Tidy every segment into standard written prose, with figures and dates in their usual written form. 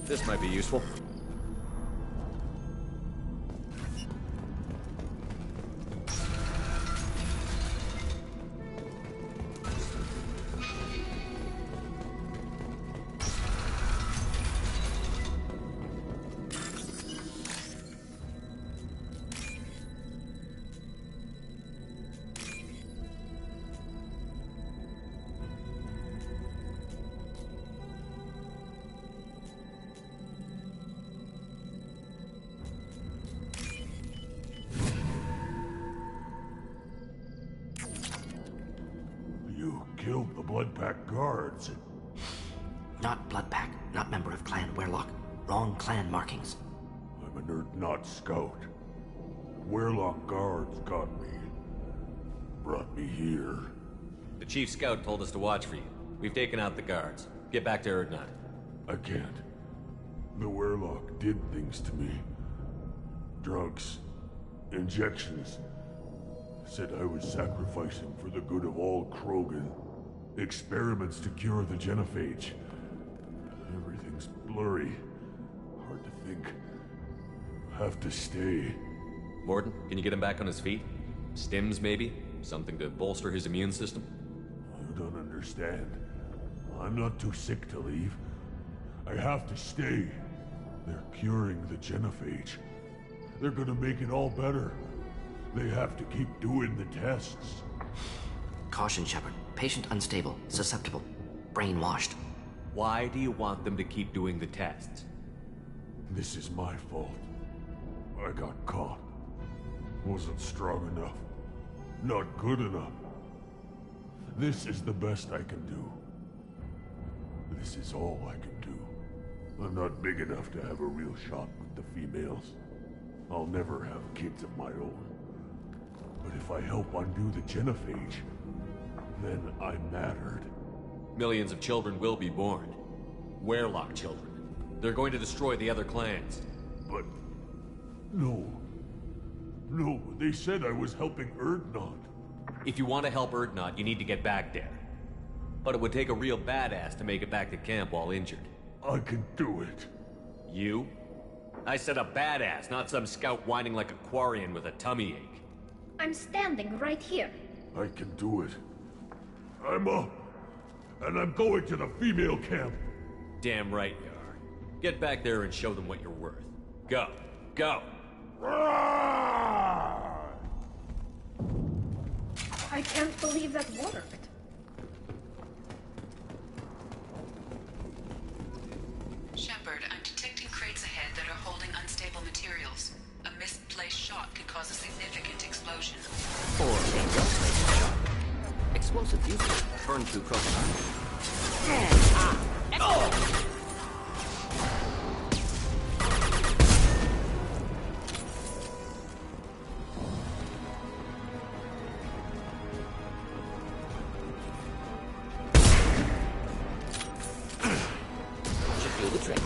This might be useful. Killed the Bloodpack guards. Not Bloodpack, not member of Clan Werlock. Wrong clan markings. I'm an Urdnot scout. Werlock guards got me. Brought me here. The chief scout told us to watch for you. We've taken out the guards. Get back to Urdnot. I can't. The Werlock did things to me. Drugs. Injections. Said I was sacrificing for the good of all Krogan. Experiments to cure the genophage. Everything's blurry. Hard to think. Have to stay. Mordin, can you get him back on his feet? Stims, maybe? Something to bolster his immune system? You don't understand. I'm not too sick to leave. I have to stay. They're curing the genophage. They're gonna make it all better. They have to keep doing the tests. Caution, Shepard. Patient unstable, susceptible, brainwashed. Why do you want them to keep doing the tests? This is my fault. I got caught. Wasn't strong enough. Not good enough. This is the best I can do. This is all I can do. I'm not big enough to have a real shot with the females. I'll never have kids of my own. But if I help undo the genophage, then I'm mattered. Millions of children will be born. Werlock children. They're going to destroy the other clans. But... no. No, they said I was helping Urdnot. If you want to help Urdnot, you need to get back there. But it would take a real badass to make it back to camp while injured. I can do it. You? I said a badass, not some scout whining like a Quarian with a tummy ache. I'm standing right here. I can do it. I'm up. And I'm going to the female camp. Damn right you are. Get back there and show them what you're worth. Go. Go! I can't believe that worked. Shepard, I'm detecting crates ahead that are holding unstable materials. A misplaced shot could cause a significant explosion. Or a well-placed shot. Explosive uses burn through Krogan armor. Excellent! Should do the trick.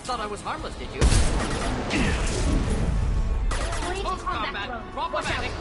Thought I was harmless, did you? Close combat. Problematic.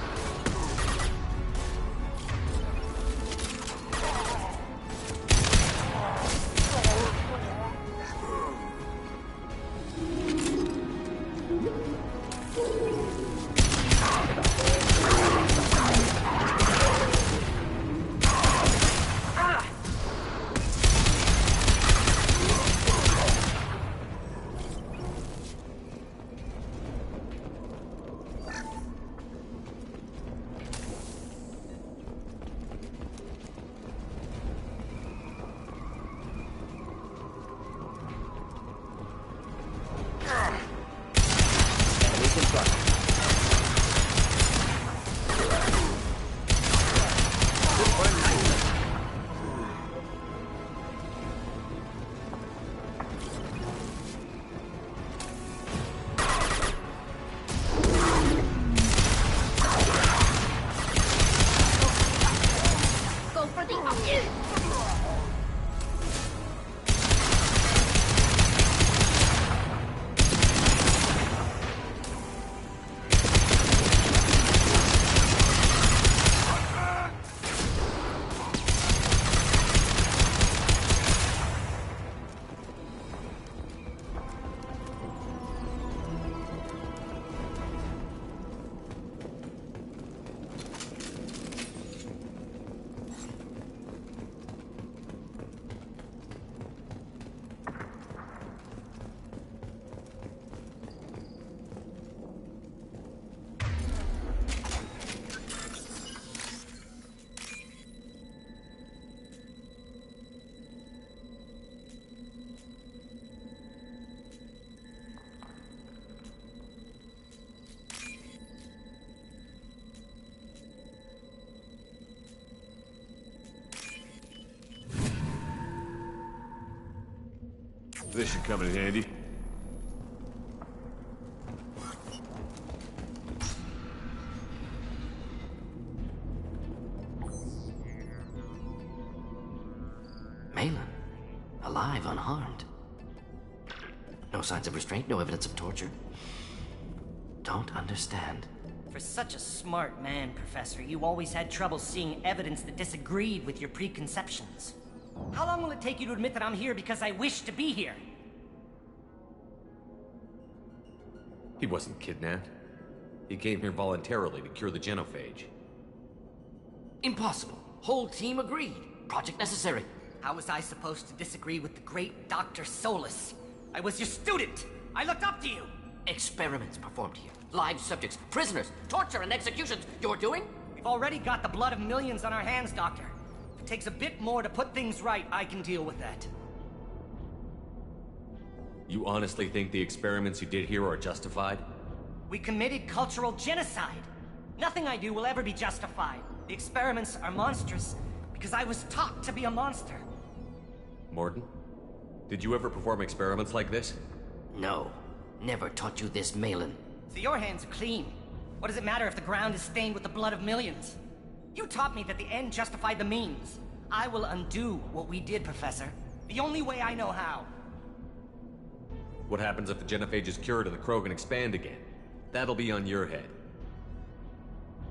This should come in handy. Malin, alive, unharmed. No signs of restraint, no evidence of torture. Don't understand. For such a smart man, Professor, you always had trouble seeing evidence that disagreed with your preconceptions. How long will it take you to admit that I'm here because I wish to be here? He wasn't kidnapped. He came here voluntarily to cure the genophage. Impossible. Whole team agreed. Project necessary. How was I supposed to disagree with the great Dr. Solus? I was your student! I looked up to you! Experiments performed here. Live subjects, prisoners, torture and executions. You're doing? We've already got the blood of millions on our hands, Doctor. If it takes a bit more to put things right, I can deal with that. You honestly think the experiments you did here are justified? We committed cultural genocide. Nothing I do will ever be justified. The experiments are monstrous because I was taught to be a monster. Mordin? Did you ever perform experiments like this? No. Never taught you this, Malin. So your hands are clean. What does it matter if the ground is stained with the blood of millions? You taught me that the end justified the means. I will undo what we did, Professor. The only way I know how. What happens if the genophage is cured and the Krogan expand again? That'll be on your head.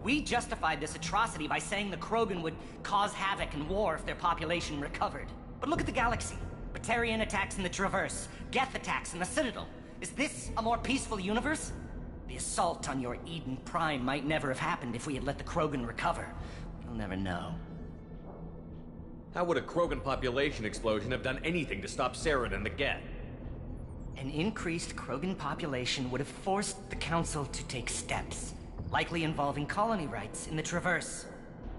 We justified this atrocity by saying the Krogan would cause havoc and war if their population recovered. But look at the galaxy. Batarian attacks in the Traverse, Geth attacks in the Citadel. Is this a more peaceful universe? The assault on your Eden Prime might never have happened if we had let the Krogan recover. We'll never know. How would a Krogan population explosion have done anything to stop Saren and the Geth? An increased Krogan population would have forced the Council to take steps, likely involving colony rights in the Traverse.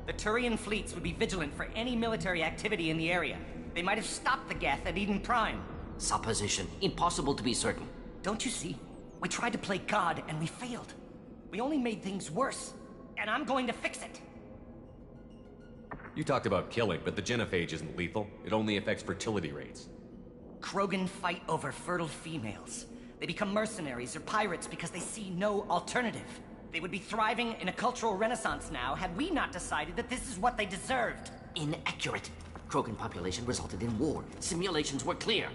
The Turian fleets would be vigilant for any military activity in the area. They might have stopped the Geth at Eden Prime. Supposition. Impossible to be certain. Don't you see? We tried to play God and we failed. We only made things worse. And I'm going to fix it. You talked about killing, but the genophage isn't lethal. It only affects fertility rates. Krogan fight over fertile females. They become mercenaries or pirates because they see no alternative. They would be thriving in a cultural renaissance now had we not decided that this is what they deserved. Inaccurate. Krogan population resulted in war. Simulations were clear.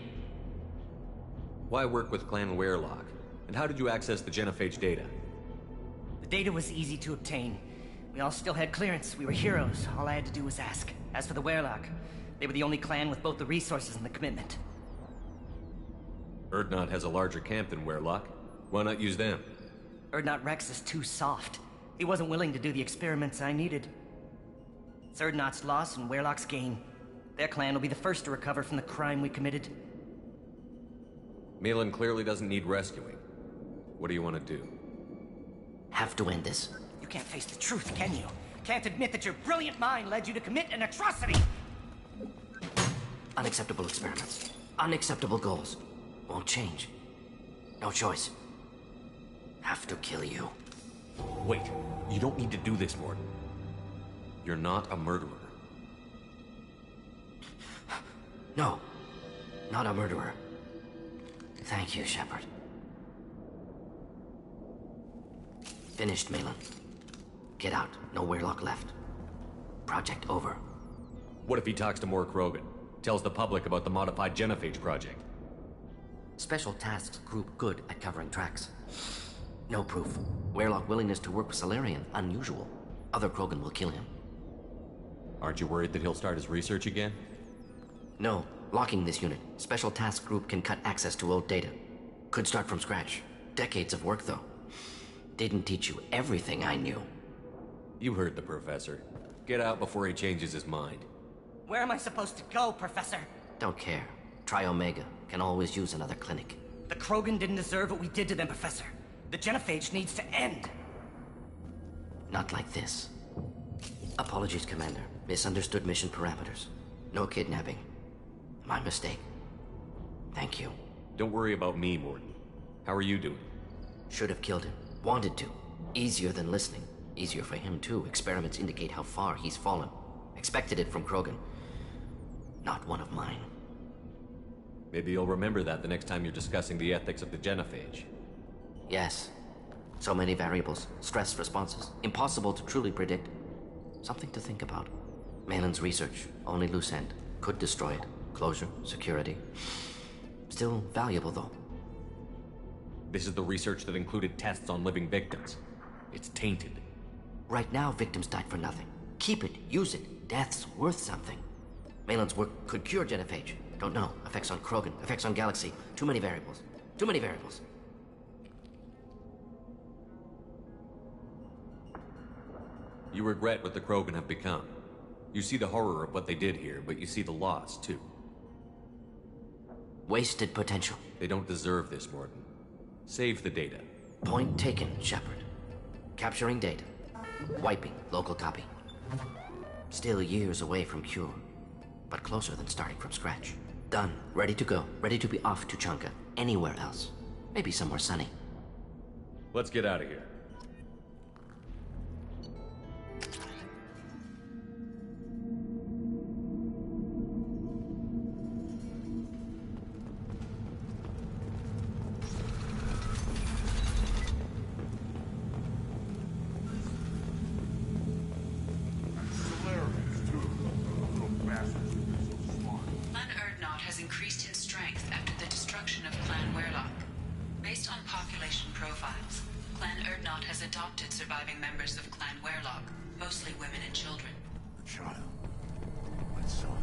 Why work with Clan Weyrloc? And how did you access the genophage data? The data was easy to obtain. We all still had clearance. We were heroes. All I had to do was ask. As for the Weyrloc, they were the only clan with both the resources and the commitment. Urdnot has a larger camp than Weyrloc. Why not use them? Urdnot Rex is too soft. He wasn't willing to do the experiments I needed. It's Urdnot's loss and Weyrloc's gain. Their clan will be the first to recover from the crime we committed. Malin clearly doesn't need rescuing. What do you want to do? Have to end this. You can't face the truth, can you? Can't admit that your brilliant mind led you to commit an atrocity! Unacceptable experiments. Unacceptable goals. Won't change. No choice. Have to kill you. Wait, you don't need to do this, Mordin. You're not a murderer. No. Not a murderer. Thank you, Shepard. Finished, Malin. Get out. No Weyrloc left. Project over. What if he talks to more Krogan? Tells the public about the modified genophage project? Special Tasks Group good at covering tracks. No proof. Weyrloc willingness to work with Salarian, unusual. Other Krogan will kill him. Aren't you worried that he'll start his research again? No. Locking this unit. Special Task Group can cut access to old data. Could start from scratch. Decades of work, though. Didn't teach you everything I knew. You heard the professor. Get out before he changes his mind. Where am I supposed to go, Professor? Don't care. Try Omega. Can always use another clinic. The Krogan didn't deserve what we did to them, Professor. The genophage needs to end. Not like this. Apologies, Commander. Misunderstood mission parameters. No kidnapping. My mistake. Thank you. Don't worry about me, Mordin. How are you doing? Should have killed him. Wanted to. Easier than listening. Easier for him, too. Experiments indicate how far he's fallen. Expected it from Krogan. Not one of mine. Maybe you'll remember that the next time you're discussing the ethics of the genophage. Yes. So many variables, stress responses, impossible to truly predict. Something to think about. Malin's research, only loose end, could destroy it. Closure, security. Still valuable, though. This is the research that included tests on living victims. It's tainted. Right now, victims died for nothing. Keep it, use it. Death's worth something. Malin's work could cure genophage. Don't know. Effects on Krogan, effects on Galaxy. Too many variables. Too many variables. You regret what the Krogan have become. You see the horror of what they did here, but you see the loss, too. Wasted potential. They don't deserve this, Mordin. Save the data. Point taken, Shepard. Capturing data. Wiping local copy. Still years away from cure, but closer than starting from scratch. Done. Ready to go. Ready to be off to Tuchanka. Anywhere else. Maybe somewhere sunny. Let's get out of here. Clan Urdnot has increased in strength after the destruction of Clan Werlock. Based on population profiles, Clan Urdnot has adopted surviving members of Clan Werlock, mostly women and children. A child. My son.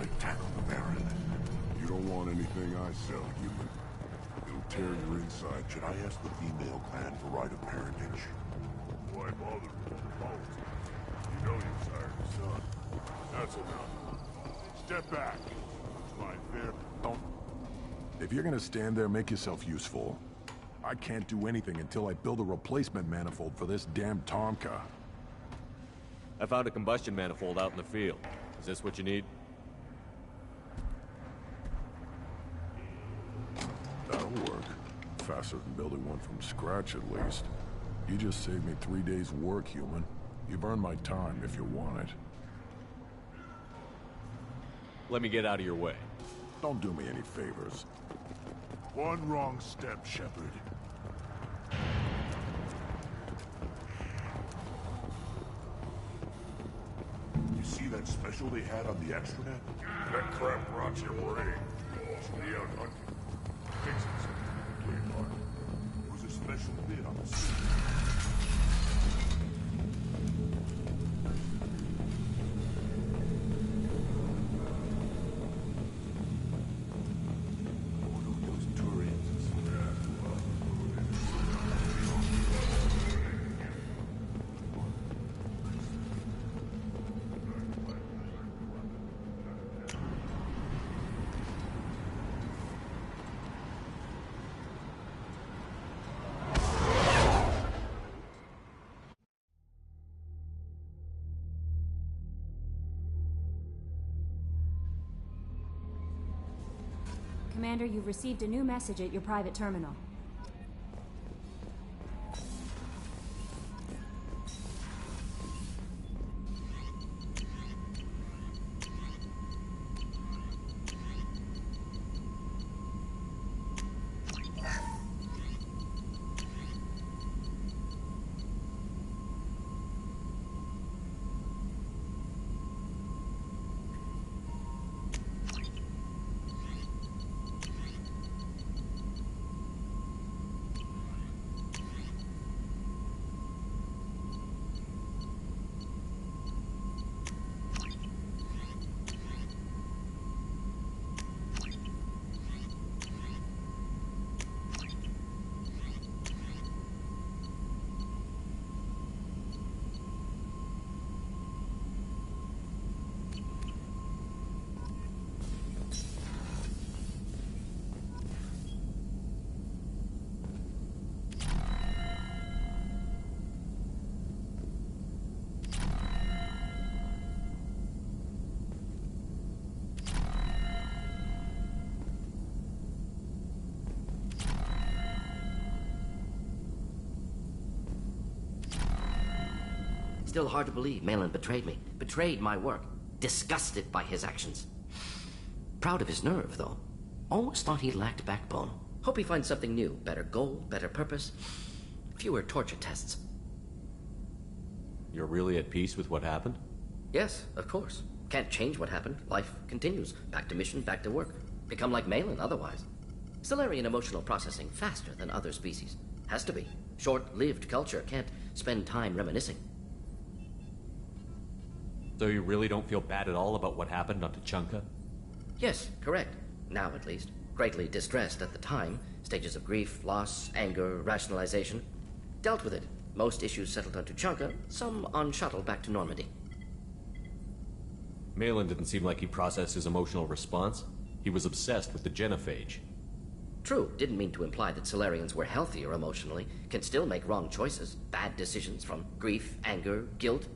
I tackle the Baron. You don't want anything I sell, human. It'll tear your inside. Should I ask the female clan for right of parentage? Why bother with the politics? You know you sired your son. That's enough. Step back. My fair... Don't... If you're gonna stand there, make yourself useful. I can't do anything until I build a replacement manifold for this damn Tomka. I found a combustion manifold out in the field. Is this what you need? That'll work. Faster than building one from scratch, at least. You just saved me 3 days' work, human. You've earned my time if you want it. Let me get out of your way. Don't do me any favors. One wrong step, Shepard. You see that special they had on the extranet? That crap rots your brain. Should be out hunting. Fixing something. It was a special bid on the scene. Commander, you've received a new message at your private terminal. Still hard to believe Malin betrayed me. Betrayed my work. Disgusted by his actions. Proud of his nerve, though. Always thought he lacked backbone. Hope he finds something new. Better goal, better purpose. Fewer torture tests. You're really at peace with what happened? Yes, of course. Can't change what happened. Life continues. Back to mission, back to work. Become like Malin otherwise. Salarian emotional processing faster than other species. Has to be. Short-lived culture can't spend time reminiscing. So you really don't feel bad at all about what happened on Tuchanka? Yes, correct. Now at least. Greatly distressed at the time. Stages of grief, loss, anger, rationalization. Dealt with it. Most issues settled on Tuchanka, some on shuttle back to Normandy. Malin didn't seem like he processed his emotional response. He was obsessed with the genophage. True, didn't mean to imply that Salarians were healthier emotionally, can still make wrong choices, bad decisions from grief, anger, guilt.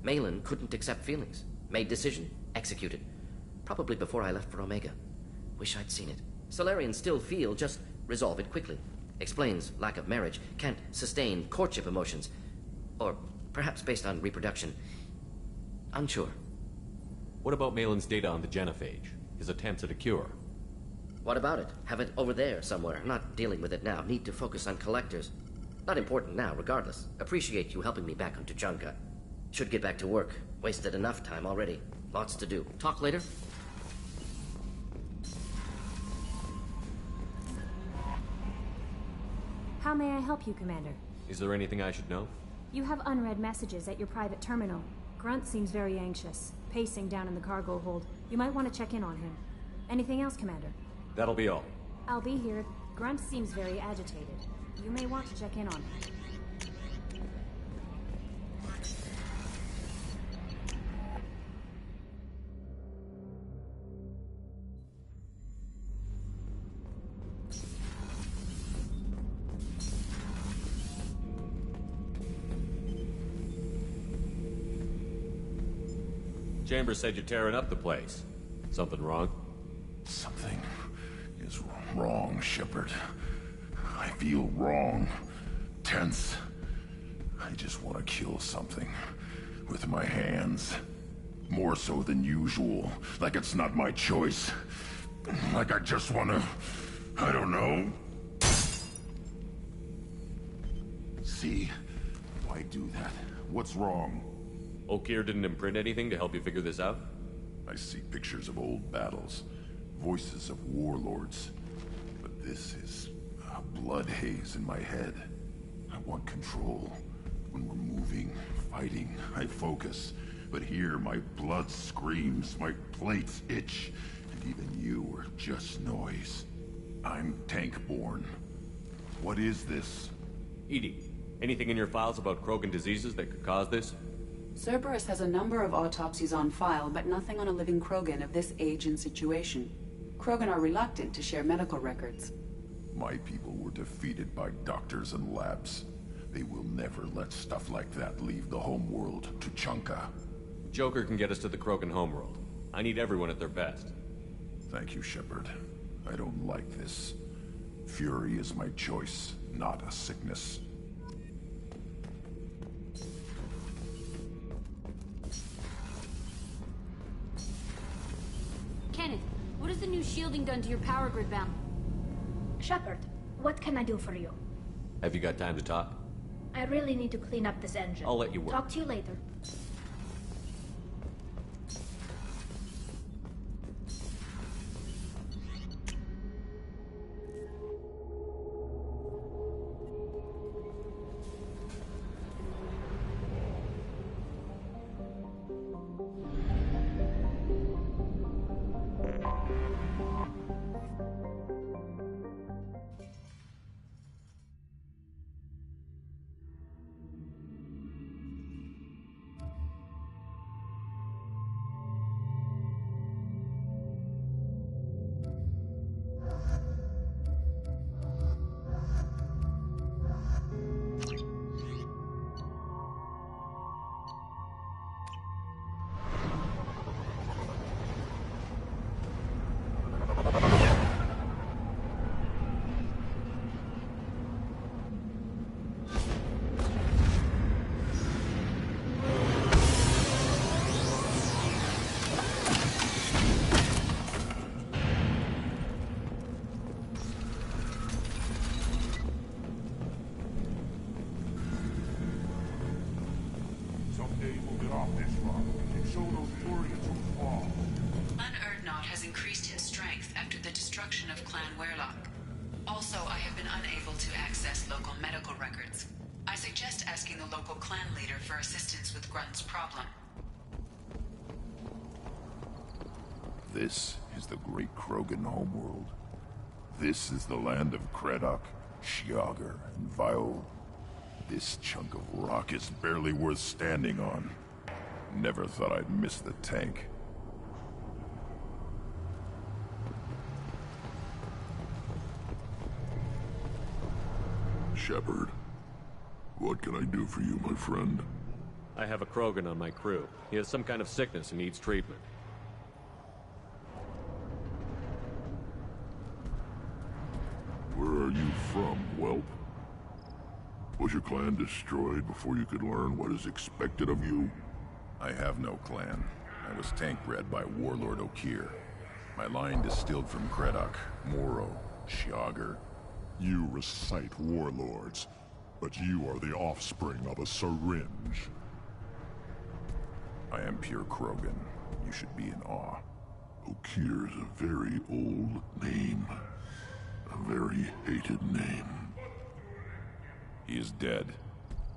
Malin couldn't accept feelings. Made decision, executed. Probably before I left for Omega. Wish I'd seen it. Salarians still feel, just resolve it quickly. Explains lack of marriage, can't sustain courtship emotions. Or perhaps based on reproduction. Unsure. What about Malin's data on the genophage? His attempts at a cure? What about it? Have it over there somewhere. Not dealing with it now. Need to focus on collectors. Not important now, regardless. Appreciate you helping me back on Tuchanka. Should get back to work. Wasted enough time already. Lots to do. Talk later? How may I help you, Commander? Is there anything I should know? You have unread messages at your private terminal. Grunt seems very anxious, pacing down in the cargo hold. You might want to check in on him. Anything else, Commander? That'll be all. I'll be here. Grunt seems very agitated. You may want to check in on him. Chambers said you're tearing up the place. Something wrong? Something is wrong, Shepard. I feel wrong. Tense. I just want to kill something. With my hands. More so than usual. Like it's not my choice. Like I just want to... I don't know. See? Why do that? What's wrong? Okeer didn't imprint anything to help you figure this out? I see pictures of old battles, voices of warlords. But this is a blood haze in my head. I want control. When we're moving, fighting, I focus. But here, my blood screams, my plates itch, and even you are just noise. I'm tank-born. What is this? EDI, anything in your files about Krogan diseases that could cause this? Cerberus has a number of autopsies on file, but nothing on a living Krogan of this age and situation. Krogan are reluctant to share medical records. My people were defeated by doctors and labs. They will never let stuff like that leave the homeworld, Tuchanka. Joker can get us to the Krogan homeworld. I need everyone at their best. Thank you, Shepard. I don't like this. Fury is my choice, not a sickness. Kenneth, what has the new shielding done to your power grid bound? Shepard, what can I do for you? Have you got time to talk? I really need to clean up this engine. I'll let you work. Talk to you later. show those Turians who's wrong. Clan Urdnot has increased in strength after the destruction of Clan Werlock. Also, I have been unable to access local medical records. I suggest asking the local clan leader for assistance with Grunt's problem. This is the great Krogan homeworld. This is the land of Kredok, Shiagar, and Viol. This chunk of rock is barely worth standing on. Never thought I'd miss the tank. Shepard, what can I do for you, my friend? I have a Krogan on my crew. He has some kind of sickness and needs treatment. Where are you from, whelp? Was your clan destroyed before you could learn what is expected of you? I have no clan. I was tank bred by Warlord Okeer. My line distilled from Kredok, Moro, Shiagar. You recite warlords, but you are the offspring of a syringe. I am pure Krogan. You should be in awe. Okeer's a very old name. A very hated name. He is dead.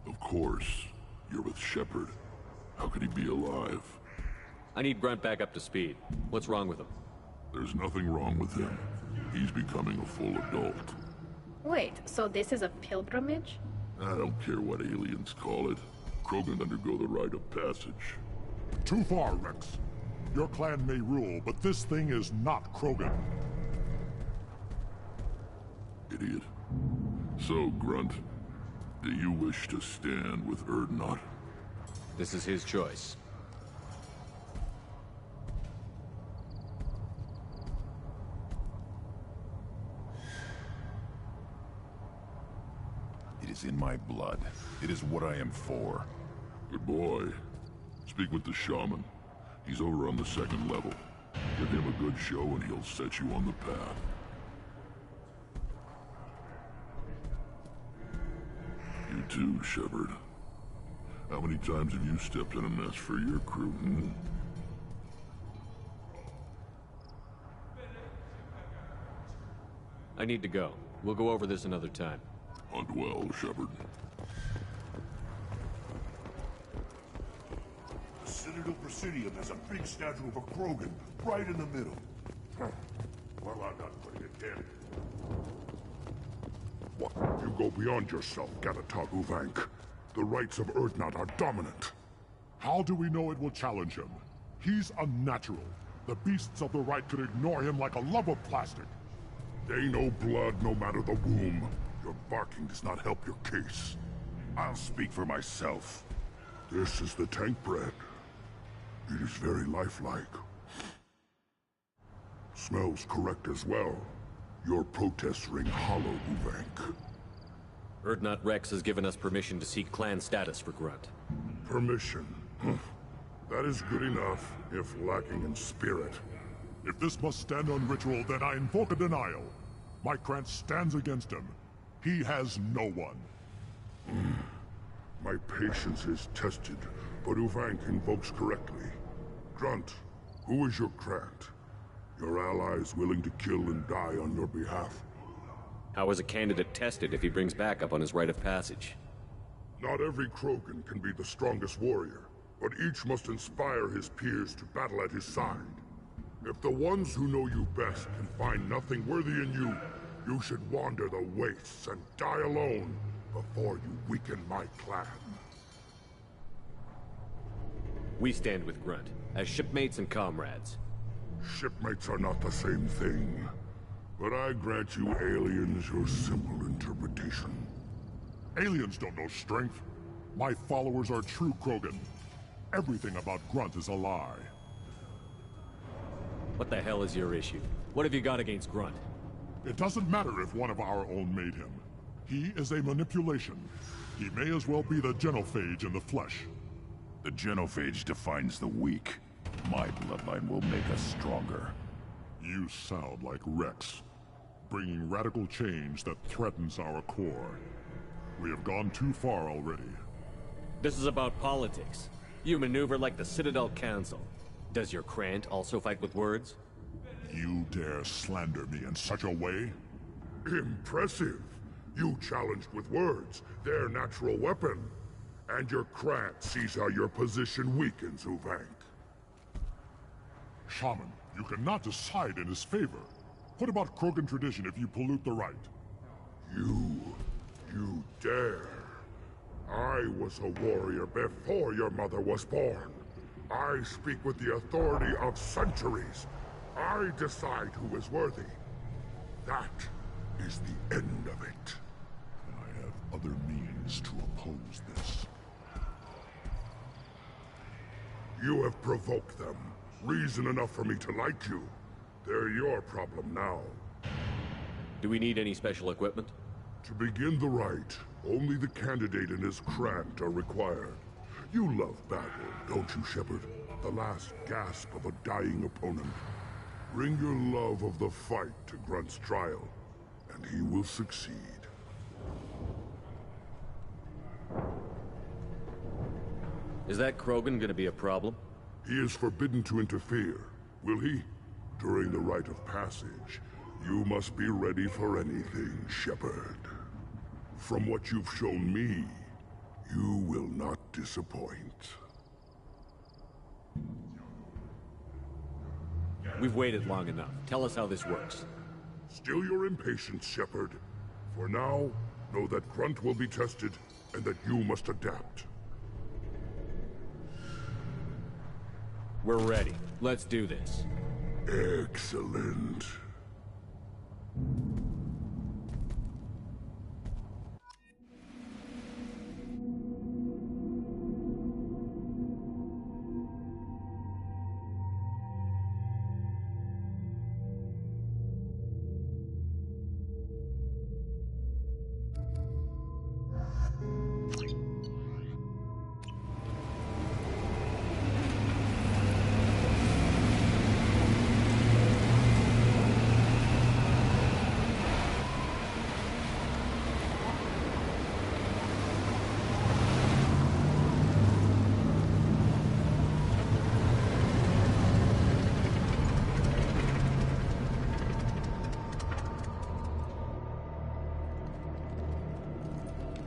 Of course. You're with Shepard. How could he be alive? I need Grunt back up to speed. What's wrong with him? There's nothing wrong with him. He's becoming a full adult. Wait, so this is a pilgrimage? I don't care what aliens call it. Krogan undergo the rite of passage. Too far, Rex. Your clan may rule, but this thing is not Krogan. Idiot. So, Grunt, do you wish to stand with Urdnot? This is his choice. It is in my blood. It is what I am for. Good boy. Speak with the shaman. He's over on the second level. Give him a good show and he'll set you on the path. You too, Shepard. How many times have you stepped in a mess for your crew, hmm? I need to go. We'll go over this another time. Hunt well, Shepard. The Citadel Presidium has a big statue of a Krogan right in the middle. Well, I'm not putting it in. What? You go beyond yourself, Gatatog Uvank. The rights of Urdnot are dominant. How do we know it will challenge him? He's unnatural. The beasts of the right could ignore him like a lump of plastic. They know blood no matter the womb. Your barking does not help your case. I'll speak for myself. This is the tank bred. It is very lifelike. Smells correct as well. Your protests ring hollow, Uvank. Urdnot Rex has given us permission to seek clan status for Grunt. Permission. That is good enough, if lacking in spirit. If this must stand on ritual, then I invoke a denial. My Krantz stands against him. He has no one. My patience is tested, but Uvank invokes correctly. Grunt, who is your Krant? Your allies willing to kill and die on your behalf? How is a candidate tested if he brings backup on his rite of passage? Not every Krogan can be the strongest warrior, but each must inspire his peers to battle at his side. If the ones who know you best can find nothing worthy in you, you should wander the wastes and die alone before you weaken my clan. We stand with Grunt, as shipmates and comrades. Shipmates are not the same thing. But I grant you aliens your simple interpretation. Aliens don't know strength. My followers are true Krogan. Everything about Grunt is a lie. What the hell is your issue? What have you got against Grunt? It doesn't matter if one of our own made him. He is a manipulation. He may as well be the genophage in the flesh. The genophage defines the weak. My bloodline will make us stronger. You sound like Rex, bringing radical change that threatens our core. We have gone too far already. This is about politics. You maneuver like the Citadel Council. Does your Krant also fight with words? You dare slander me in such a way? Impressive! You challenged with words, their natural weapon. And your Krant sees how your position weakens, Uvank. Shaman, you cannot decide in his favor. What about Krogan tradition if you pollute the rite? You dare. I was a warrior before your mother was born. I speak with the authority of centuries. I decide who is worthy. That is the end of it. I have other means to oppose this. You have provoked them. Reason enough for me to like you. They're your problem now. Do we need any special equipment? To begin the rite, only the candidate and his Krant are required. You love battle, don't you, Shepard? The last gasp of a dying opponent. Bring your love of the fight to Grunt's trial, and he will succeed. Is that Krogan gonna be a problem? He is forbidden to interfere, will he? During the rite of passage, you must be ready for anything, Shepard. From what you've shown me, you will not disappoint. We've waited long enough. Tell us how this works. Still your impatience, Shepard. For now, know that Grunt will be tested, and that you must adapt. We're ready. Let's do this. Excellent.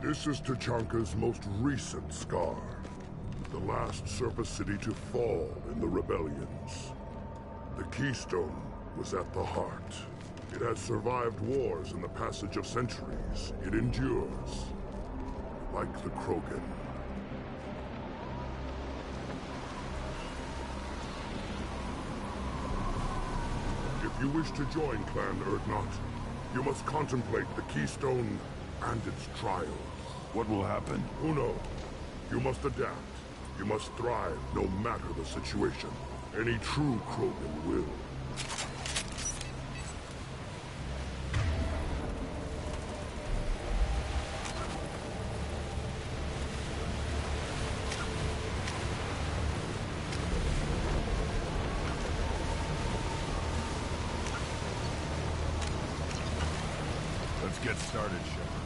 This is Tachanka's most recent scar. The last surface city to fall in the rebellions. The Keystone was at the heart. It has survived wars and the passage of centuries. It endures. Like the Krogan. If you wish to join Clan Urdnot, you must contemplate the Keystone and its trials. What will happen? Who knows? You must adapt. You must thrive no matter the situation. Any true Krogan will. Let's get started, Shepard.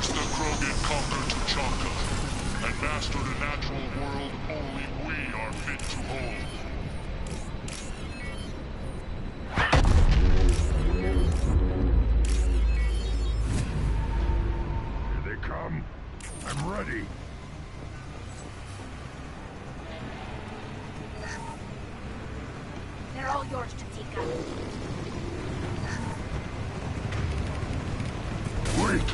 Since the Krogan conquered Tuchanka and mastered a natural world only we are fit to hold. Here they come. I'm ready. They're all yours, Chatika. Wait!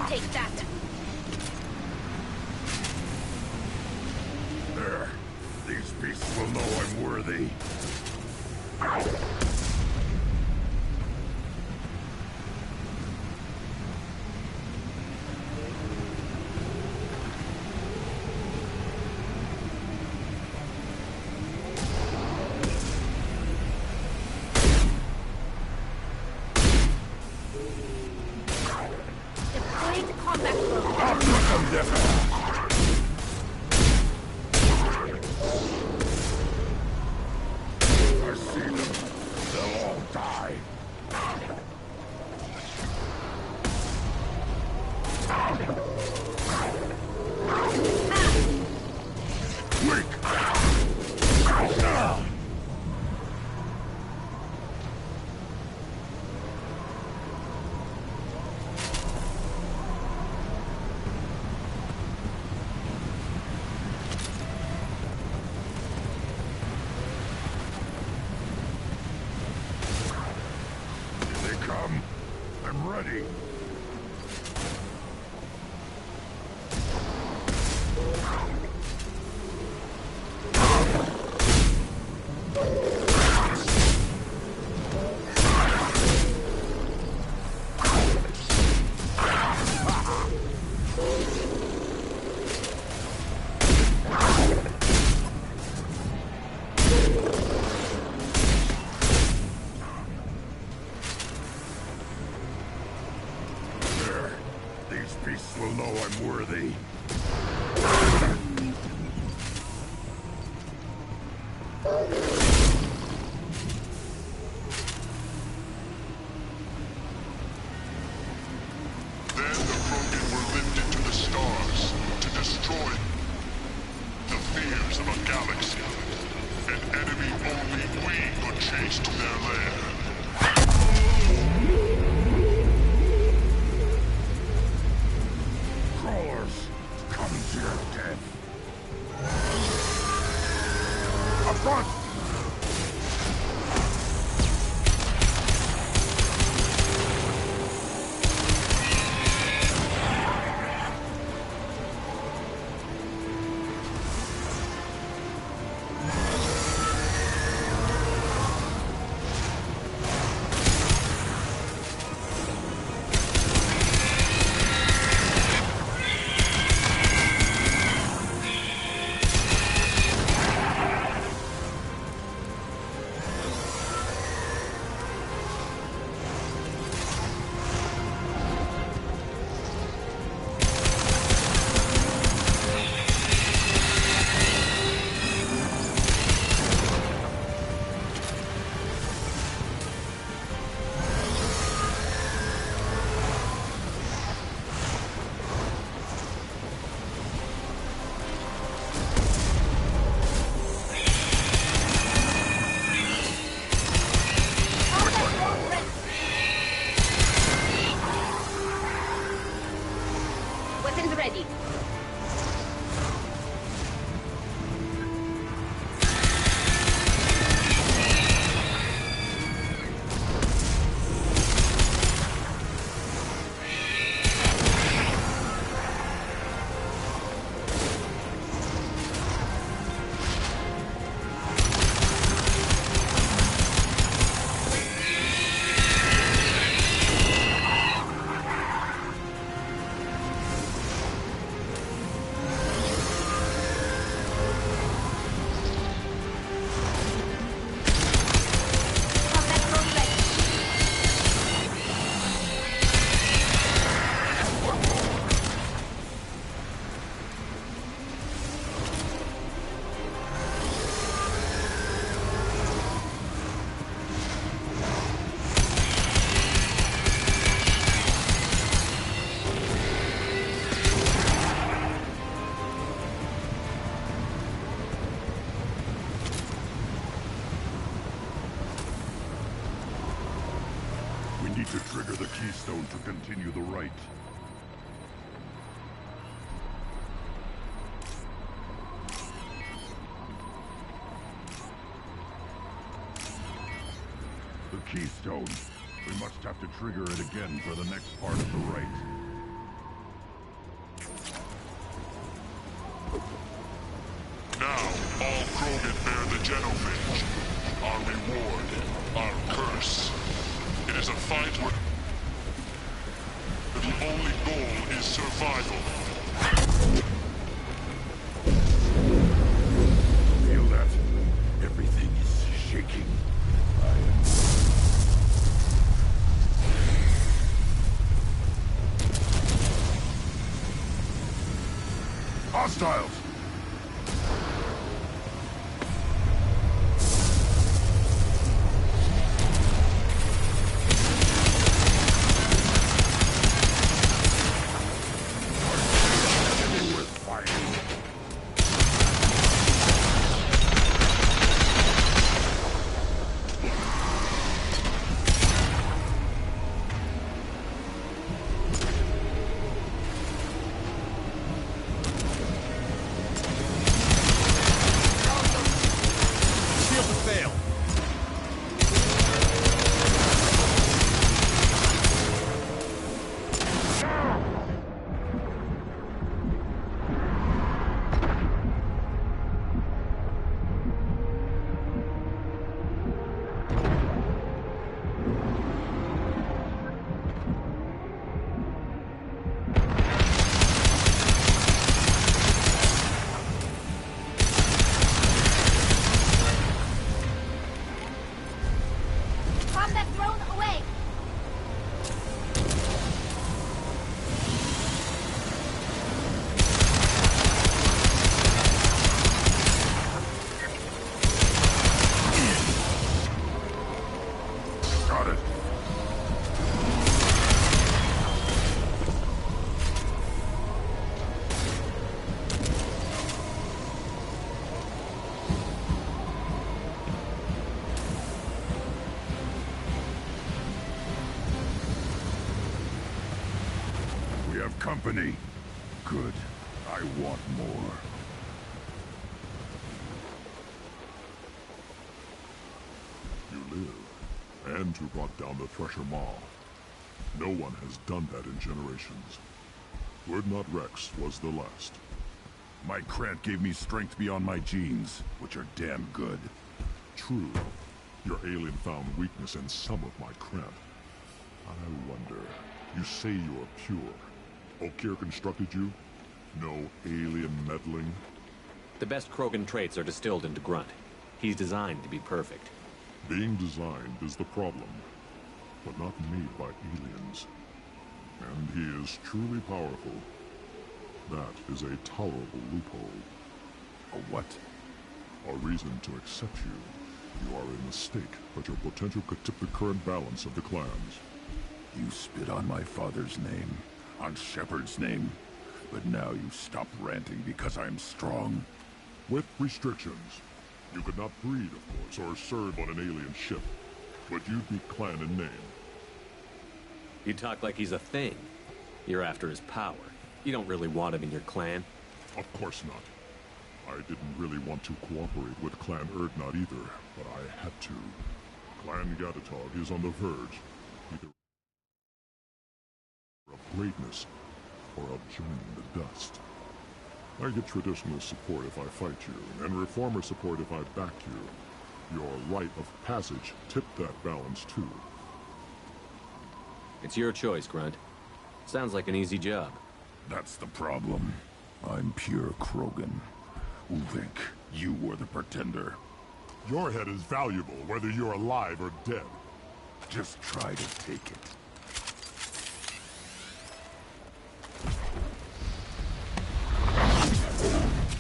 Take that. There. These beasts will know I'm worthy. Deployed combat program. I'll put them down. I see them. They'll all die. Weak! Here they come. I'm ready. There. These beasts will know I'm worthy. Then the Krogan were lifted to the stars to destroy the fears of a galaxy. An enemy only we could chase to their lair. Crawlers, come to your death. Up front! Weapons ready. keystone. We must have to trigger it again for the next part of the rite. Now, all Krogan bear the Genophage. Our reward, our curse. It is a fight where the only goal is survival. Feel that? Everything is shaking. Hostiles! Company. Good. I want more. You live, and you brought down the Thresher Maw. No one has done that in generations. Urdnot Rex was the last. My Krant gave me strength beyond my genes, which are damn good. True. Your alien found weakness in some of my Krant. I wonder, you say you're pure. Okeer constructed you? No alien meddling? The best Krogan traits are distilled into Grunt. He's designed to be perfect. Being designed is the problem, but not made by aliens. And he is truly powerful. That is a tolerable loophole. A what? A reason to accept you. You are a mistake, but your potential could tip the current balance of the clans. You spit on my father's name. On Shepard's name. But now you stop ranting because I'm strong. With restrictions. You could not breed, of course, or serve on an alien ship. But you'd be clan in name. You talk like he's a thing. You're after his power. You don't really want him in your clan. Of course not. I didn't really want to cooperate with Clan Urdnot either, but I had to. Clan Gatatog is on the verge. Either of greatness, or of joining the dust. I get traditional support if I fight you, and reformer support if I back you. Your rite of passage tipped that balance too. It's your choice, Grunt. Sounds like an easy job. That's the problem. I'm pure Krogan. Ulvink, you were the pretender. Your head is valuable, whether you're alive or dead. Just try to take it.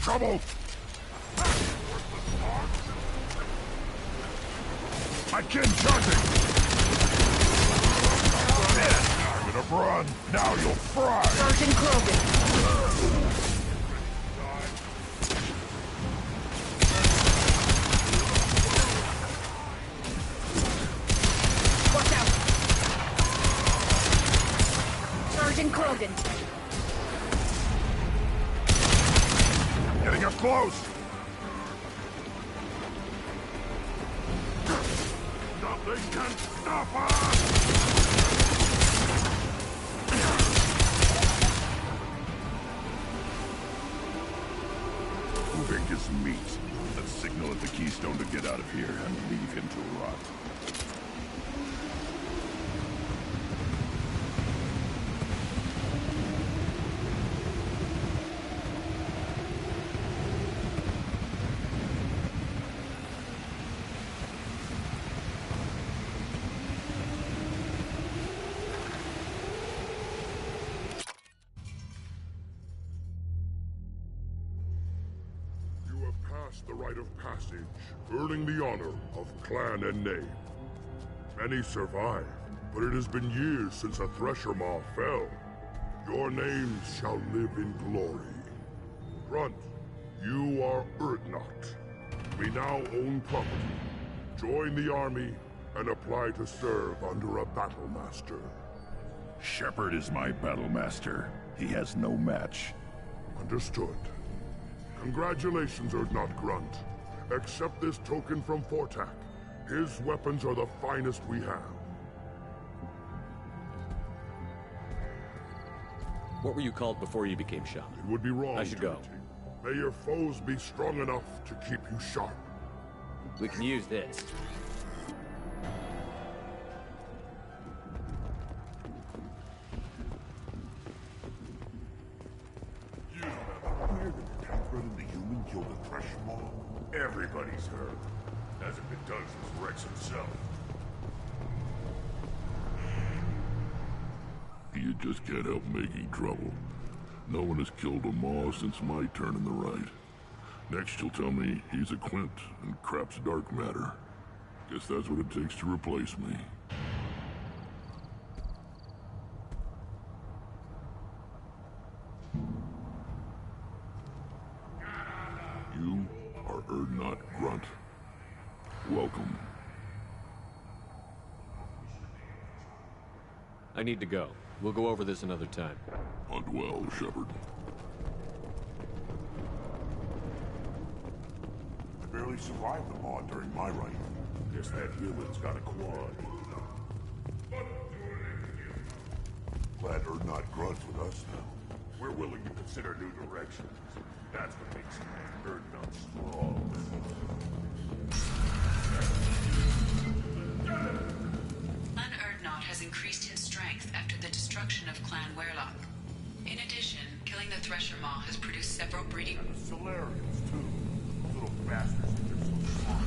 Trouble! My kin charging! I'm gonna run! Now you'll fry! Sergeant Krogan! Watch out! Sergeant Krogan! Getting up close! They can't stop us! Uvink is meat. Let's signal at the Keystone to get out of here and leave him to rot. The rite of passage, earning the honor of clan and name. Many survived, but it has been years since a Thresher Maw fell. Your names shall live in glory. Grunt, you are Urdnot. We now own property. Join the army and apply to serve under a battle master. Shepard is my battle master. He has no match. Understood. Congratulations, Urdnot Grunt. Accept this token from Fortak. His weapons are the finest we have. What were you called before you became shaman? It would be wrong. I should go. May your foes be strong enough to keep you sharp. We can use this. Killed the Thresher Maw? Everybody's heard. Hasn't been done since Rex himself. You just can't help making trouble. No one has killed a Maw since my turn in the right. Next you'll tell me he's a Quint and crap's dark matter. Guess that's what it takes to replace me. You are Urdnot Grunt. Welcome. I need to go. We'll go over this another time. Hunt well, Shepard. I barely survived the Maw during my reign. Guess that human's got a quad. Glad Urdnot Grunt's with us now. We're willing to consider new directions. That's what makes Urdnot strong. Clan Urdnot has increased in strength after the destruction of Clan Werlock. In addition, killing the Thresher Maw has produced several breeding... And the Solarians, too. Little bastards that are so strong.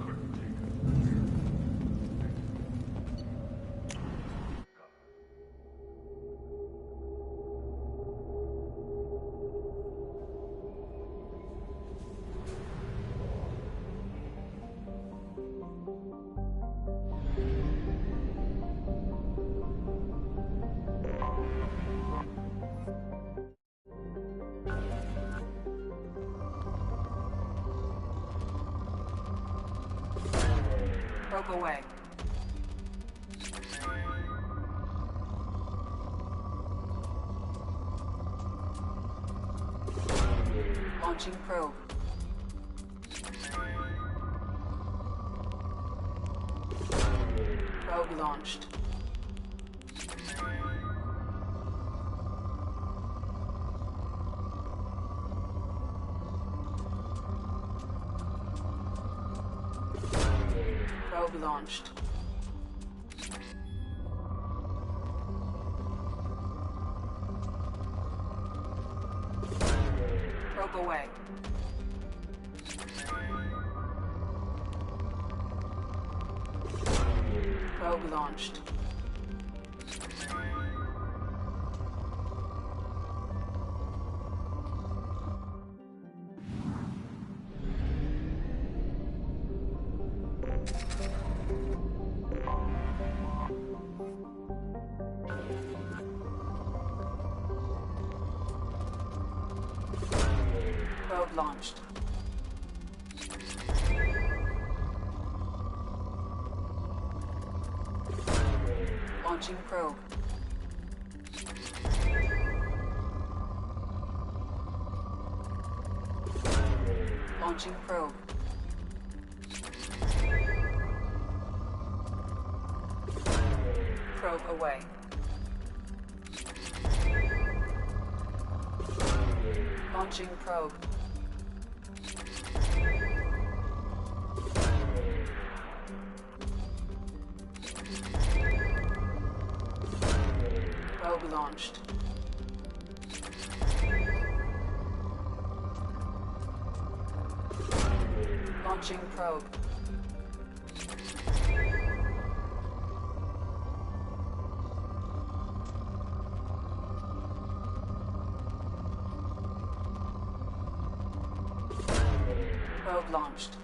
Couldn't take it. Probe away. Launching probe. Probe launched. Probe launched. Probe away. Probe launched. Probe launched. Launching probe. Launching probe. Probe away. Launching probe. Probe launched. Launching probe. Probe launched.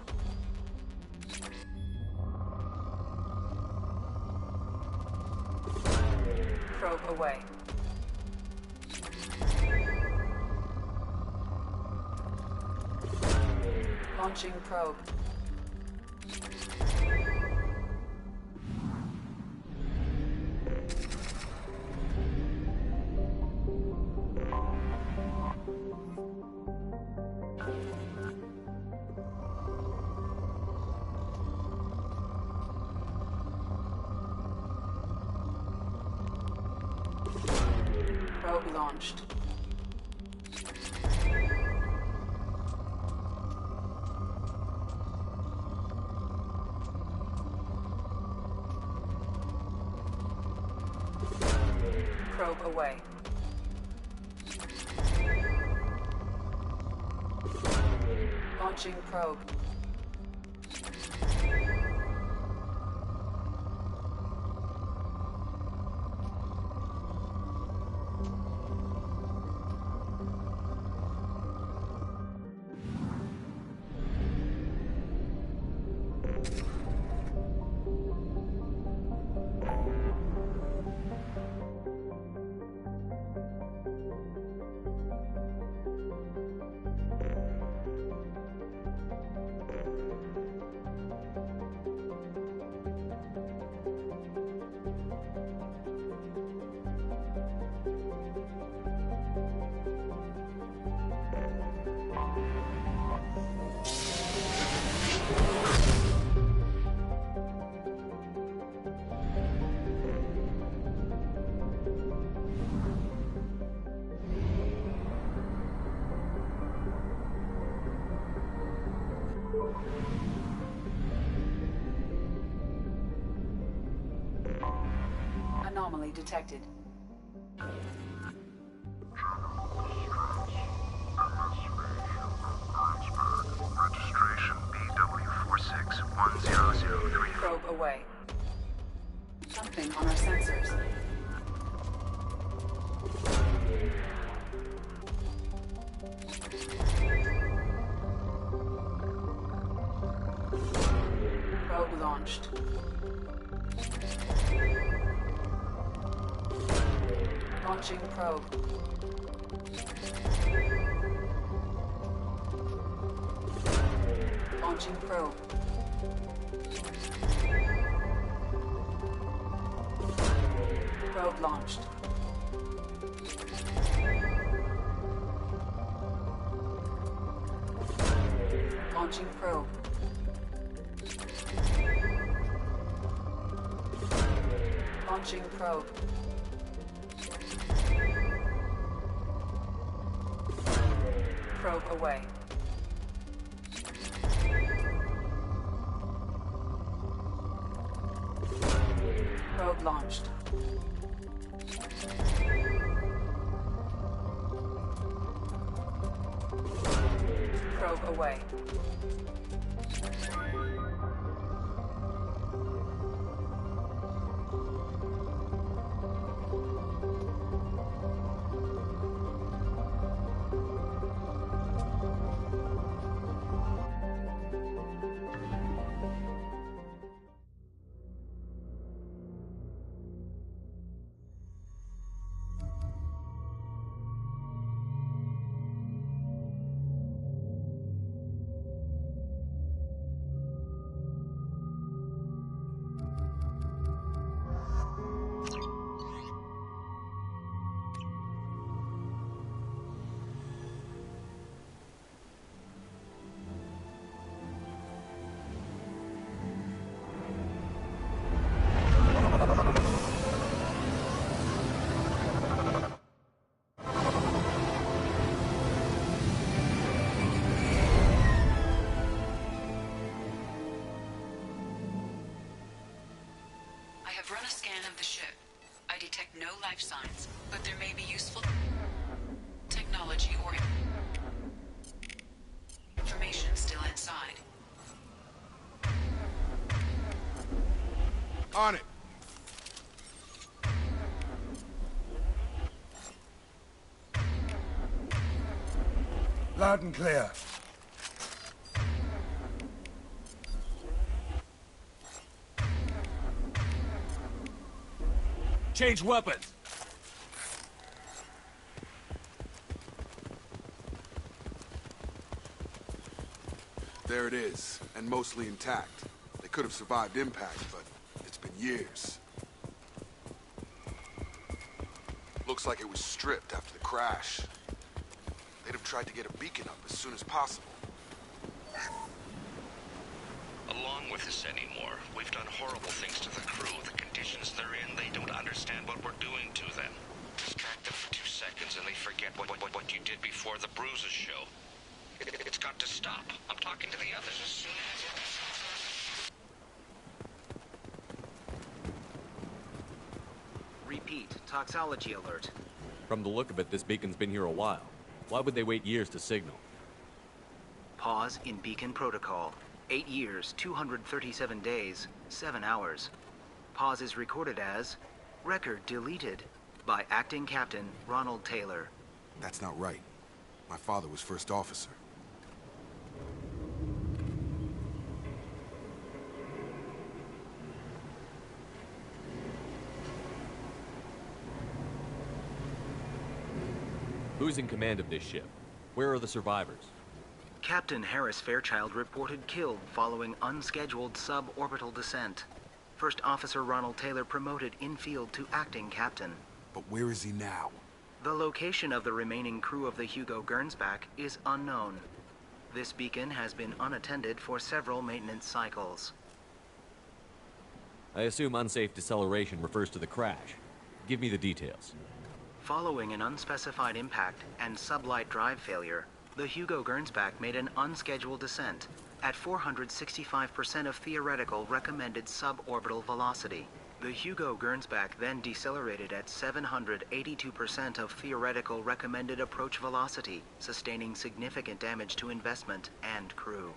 Probe away. Launching probe. Probe launched. Probe away. Launching probe. Anomaly detected. Registration BW461003. Probe away. Something on our sensors. Probe launched. Launching probe. Launching probe. Probe launched. Launching probe. Launching probe. Probe away. Probe launched. Probe away. no life signs, but there may be useful technology or information still inside. On it. Loud and clear. Change weapons. There it is, and mostly intact. They could have survived impact, but it's been years. Looks like it was stripped after the crash. They'd have tried to get a beacon up as soon as possible. Along with this anymore, we've done horrible things to the crew. The conditions they're in, they don't understand what we're doing to them. Distract them for 2 seconds and they forget what you did before the bruises show. It's got to stop. I'm talking to the others as soon as... Repeat, toxology alert. From the look of it, this beacon's been here a while. Why would they wait years to signal? Pause in beacon protocol. 8 years, 237 days, 7 hours. Pause is recorded as record deleted by Acting Captain Ronald Taylor. That's not right. My father was first officer. Who's in command of this ship? Where are the survivors? Captain Harris Fairchild reported killed following unscheduled suborbital descent. First Officer Ronald Taylor promoted in-field to acting captain. But where is he now? The location of the remaining crew of the Hugo Gernsback is unknown. This beacon has been unattended for several maintenance cycles. I assume unsafe deceleration refers to the crash. Give me the details. Following an unspecified impact and sublight drive failure, the Hugo Gernsback made an unscheduled descent at 465% of theoretical recommended suborbital velocity. The Hugo Gernsback then decelerated at 782% of theoretical recommended approach velocity, sustaining significant damage to investment and crew.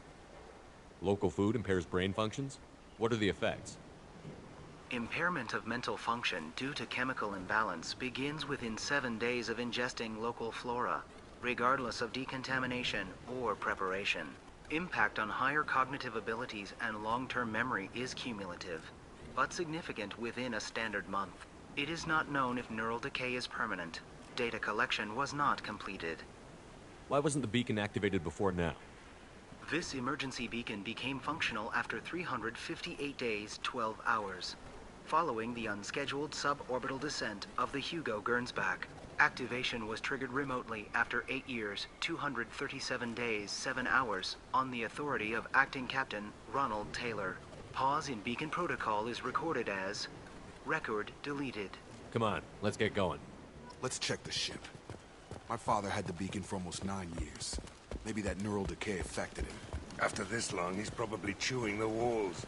Local food impairs brain functions? What are the effects? Impairment of mental function due to chemical imbalance begins within 7 days of ingesting local flora, regardless of decontamination or preparation. Impact on higher cognitive abilities and long-term memory is cumulative, but significant within a standard month. It is not known if neural decay is permanent. Data collection was not completed. Why wasn't the beacon activated before now? This emergency beacon became functional after 358 days, 12 hours. Following the unscheduled suborbital descent of the Hugo Gernsback, activation was triggered remotely after 8 years, 237 days, 7 hours, on the authority of Acting Captain Ronald Taylor. Pause in beacon protocol is recorded as record deleted. Come on, let's get going. Let's check the ship. My father had the beacon for almost 9 years. Maybe that neural decay affected him. After this long, he's probably chewing the walls.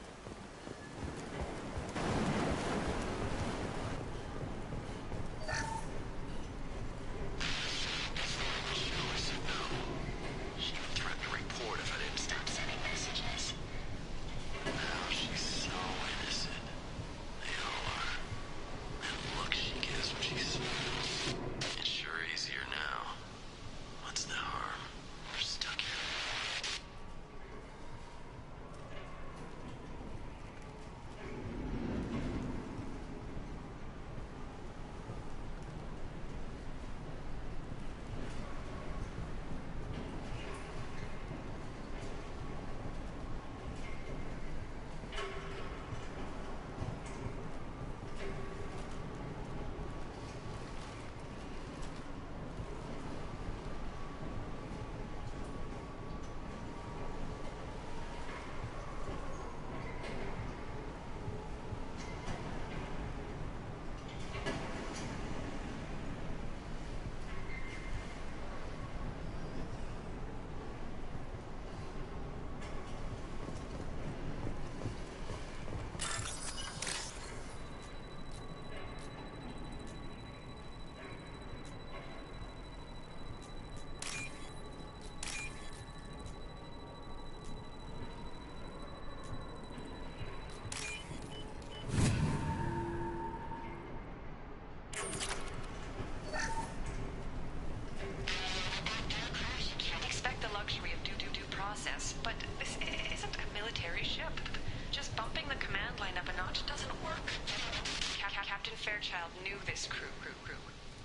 this crew.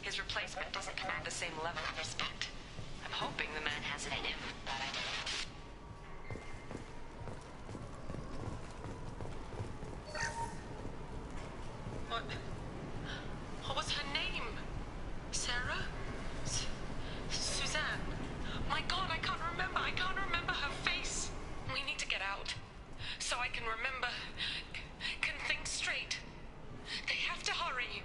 His replacement doesn't command the same level of respect. I'm hoping the man has it in him, but I don't know. What was her name? Sarah? Suzanne? My God, I can't remember. I can't remember her face. We need to get out. So I can remember. Can think straight. They have to hurry.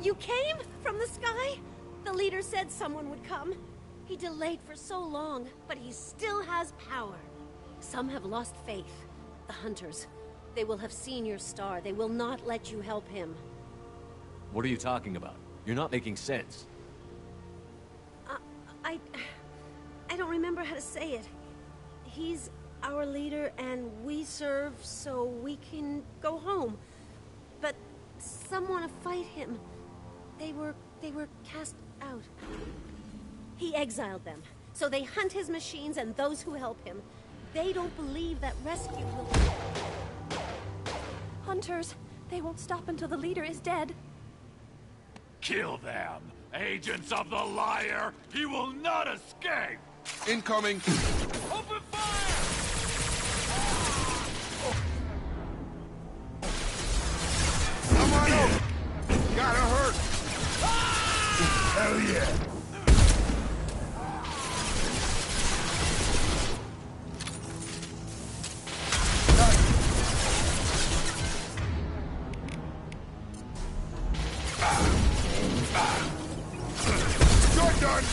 You came? From the sky? The leader said someone would come. He delayed for so long, but he still has power. Some have lost faith. The Hunters. They will have seen your star. They will not let you help him. What are you talking about? You're not making sense. I don't remember how to say it. He's our leader, and we serve so we can go home. But some want to fight him. They were cast out. He exiled them, so they hunt his machines and those who help him. They don't believe that rescue will... Hunters, they won't stop until the leader is dead. Kill them! Agents of the Liar! He will not escape! Incoming! Open fire! Come on over! Gotta hurt! Hell yeah! You're done!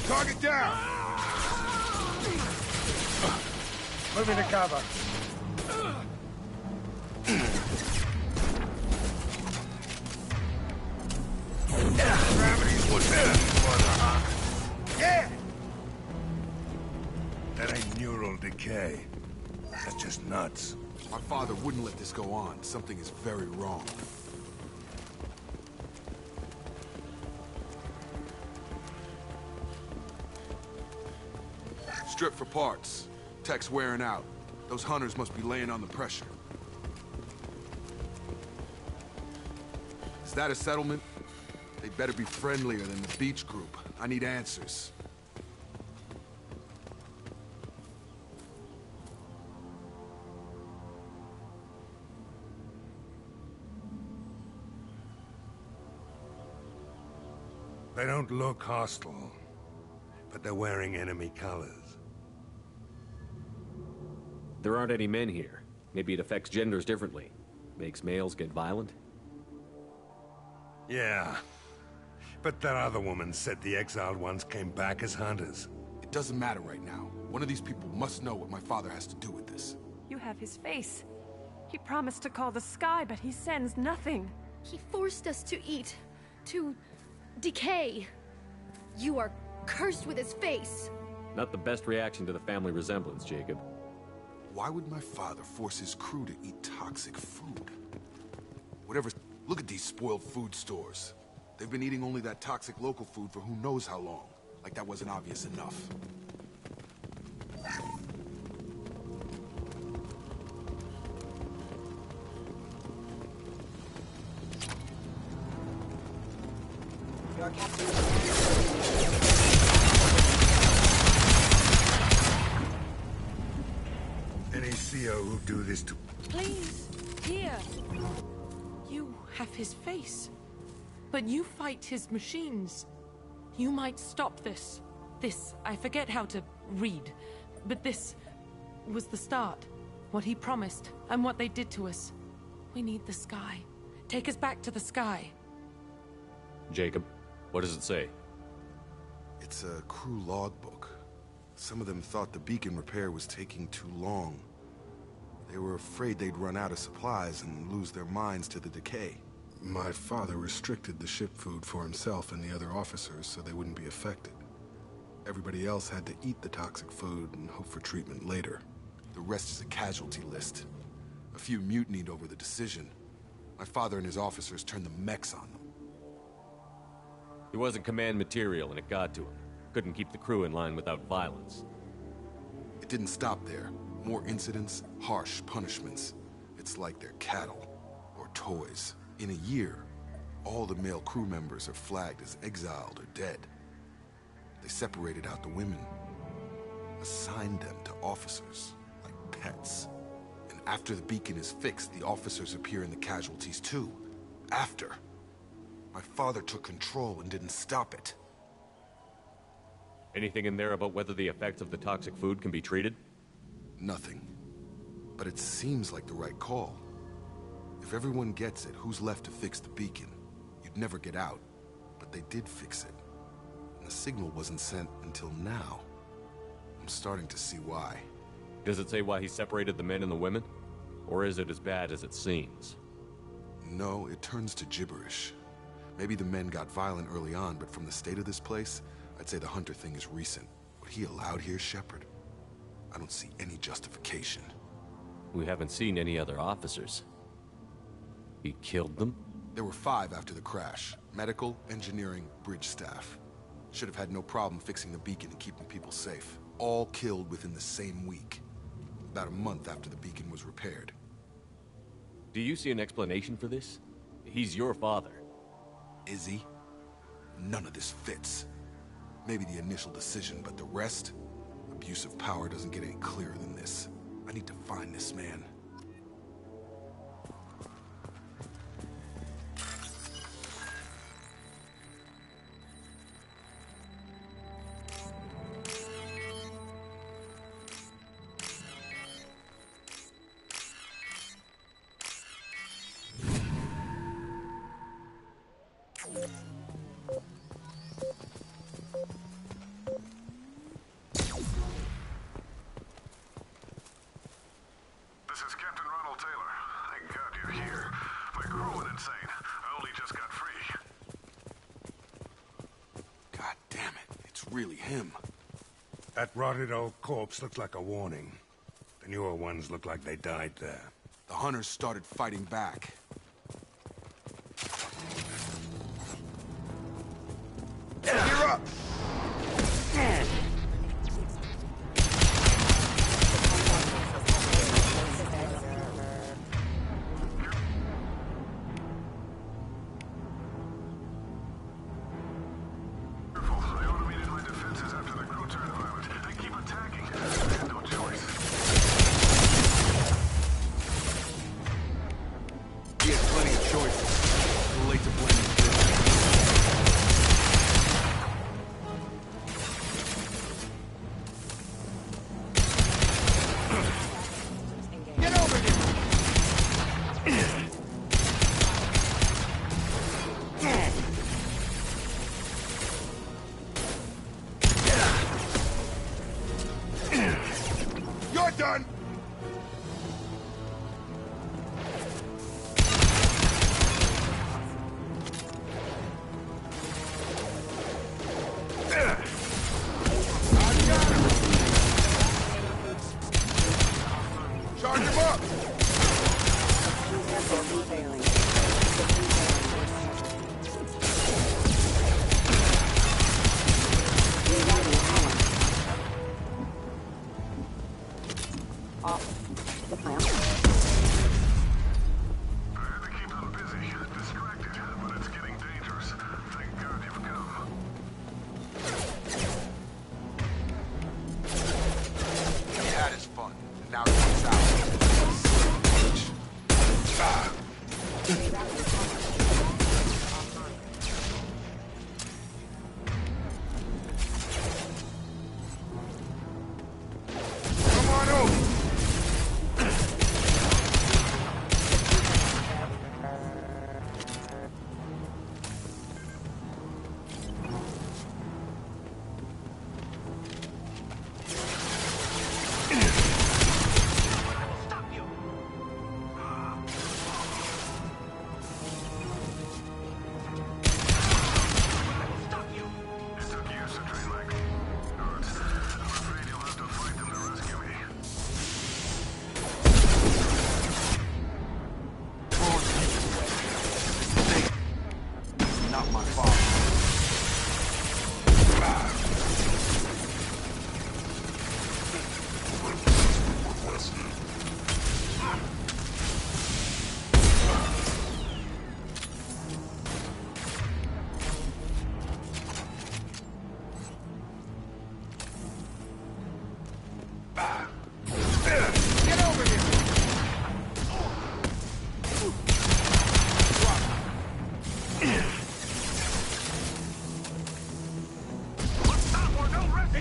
Target down! Moving to cover. Gravity's what's in it, huh? Yeah! That ain't neural decay. That's just nuts. My father wouldn't let this go on. Something is very wrong. Strip for parts. Tech's wearing out. Those hunters must be laying on the pressure. Is that a settlement? They'd better be friendlier than the beach group. I need answers. They don't look hostile, but they're wearing enemy colors. There aren't any men here. Maybe it affects genders differently. Makes males get violent? Yeah. But that other woman said the exiled ones came back as hunters. It doesn't matter right now. One of these people must know what my father has to do with this. You have his face. He promised to call the sky, but he sends nothing. He forced us to eat, to decay. You are cursed with his face. Not the best reaction to the family resemblance, Jacob. Why would my father force his crew to eat toxic food? Whatever. Look at these spoiled food stores. They've been eating only that toxic local food for who knows how long. Like that wasn't obvious enough. Any CO who do this to... Please, here. You have his face. But you fight his machines. You might stop this. This, I forget how to read. But this was the start. What he promised, and what they did to us. We need the sky. Take us back to the sky. Jacob, what does it say? It's a crew logbook. Some of them thought the beacon repair was taking too long. They were afraid they'd run out of supplies and lose their minds to the decay. My father restricted the ship food for himself and the other officers so they wouldn't be affected. Everybody else had to eat the toxic food and hope for treatment later. The rest is a casualty list. A few mutinied over the decision. My father and his officers turned the mechs on them. He wasn't command material and it got to him. Couldn't keep the crew in line without violence. It didn't stop there. More incidents, harsh punishments. It's like they're cattle or toys. In a year, all the male crew members are flagged as exiled or dead. They separated out the women, assigned them to officers, like pets. And after the beacon is fixed, the officers appear in the casualties too. After. My father took control and didn't stop it. Anything in there about whether the effects of the toxic food can be treated? Nothing. But it seems like the right call. If everyone gets it, who's left to fix the beacon? You'd never get out, but they did fix it. And the signal wasn't sent until now. I'm starting to see why. Does it say why he separated the men and the women? Or is it as bad as it seems? No, it turns to gibberish. Maybe the men got violent early on, but from the state of this place, I'd say the Hunter thing is recent. What he allowed here, Shepard, I don't see any justification. We haven't seen any other officers. He killed them? There were 5 after the crash. Medical, engineering, bridge staff. Should have had no problem fixing the beacon and keeping people safe. All killed within the same week. About a month after the beacon was repaired. Do you see an explanation for this? He's your father. Is he? None of this fits. Maybe the initial decision, but the rest? Abuse of power doesn't get any clearer than this. I need to find this man. Really him. That rotted old corpse looked like a warning. The newer ones look like they died there. The hunters started fighting back. You're up!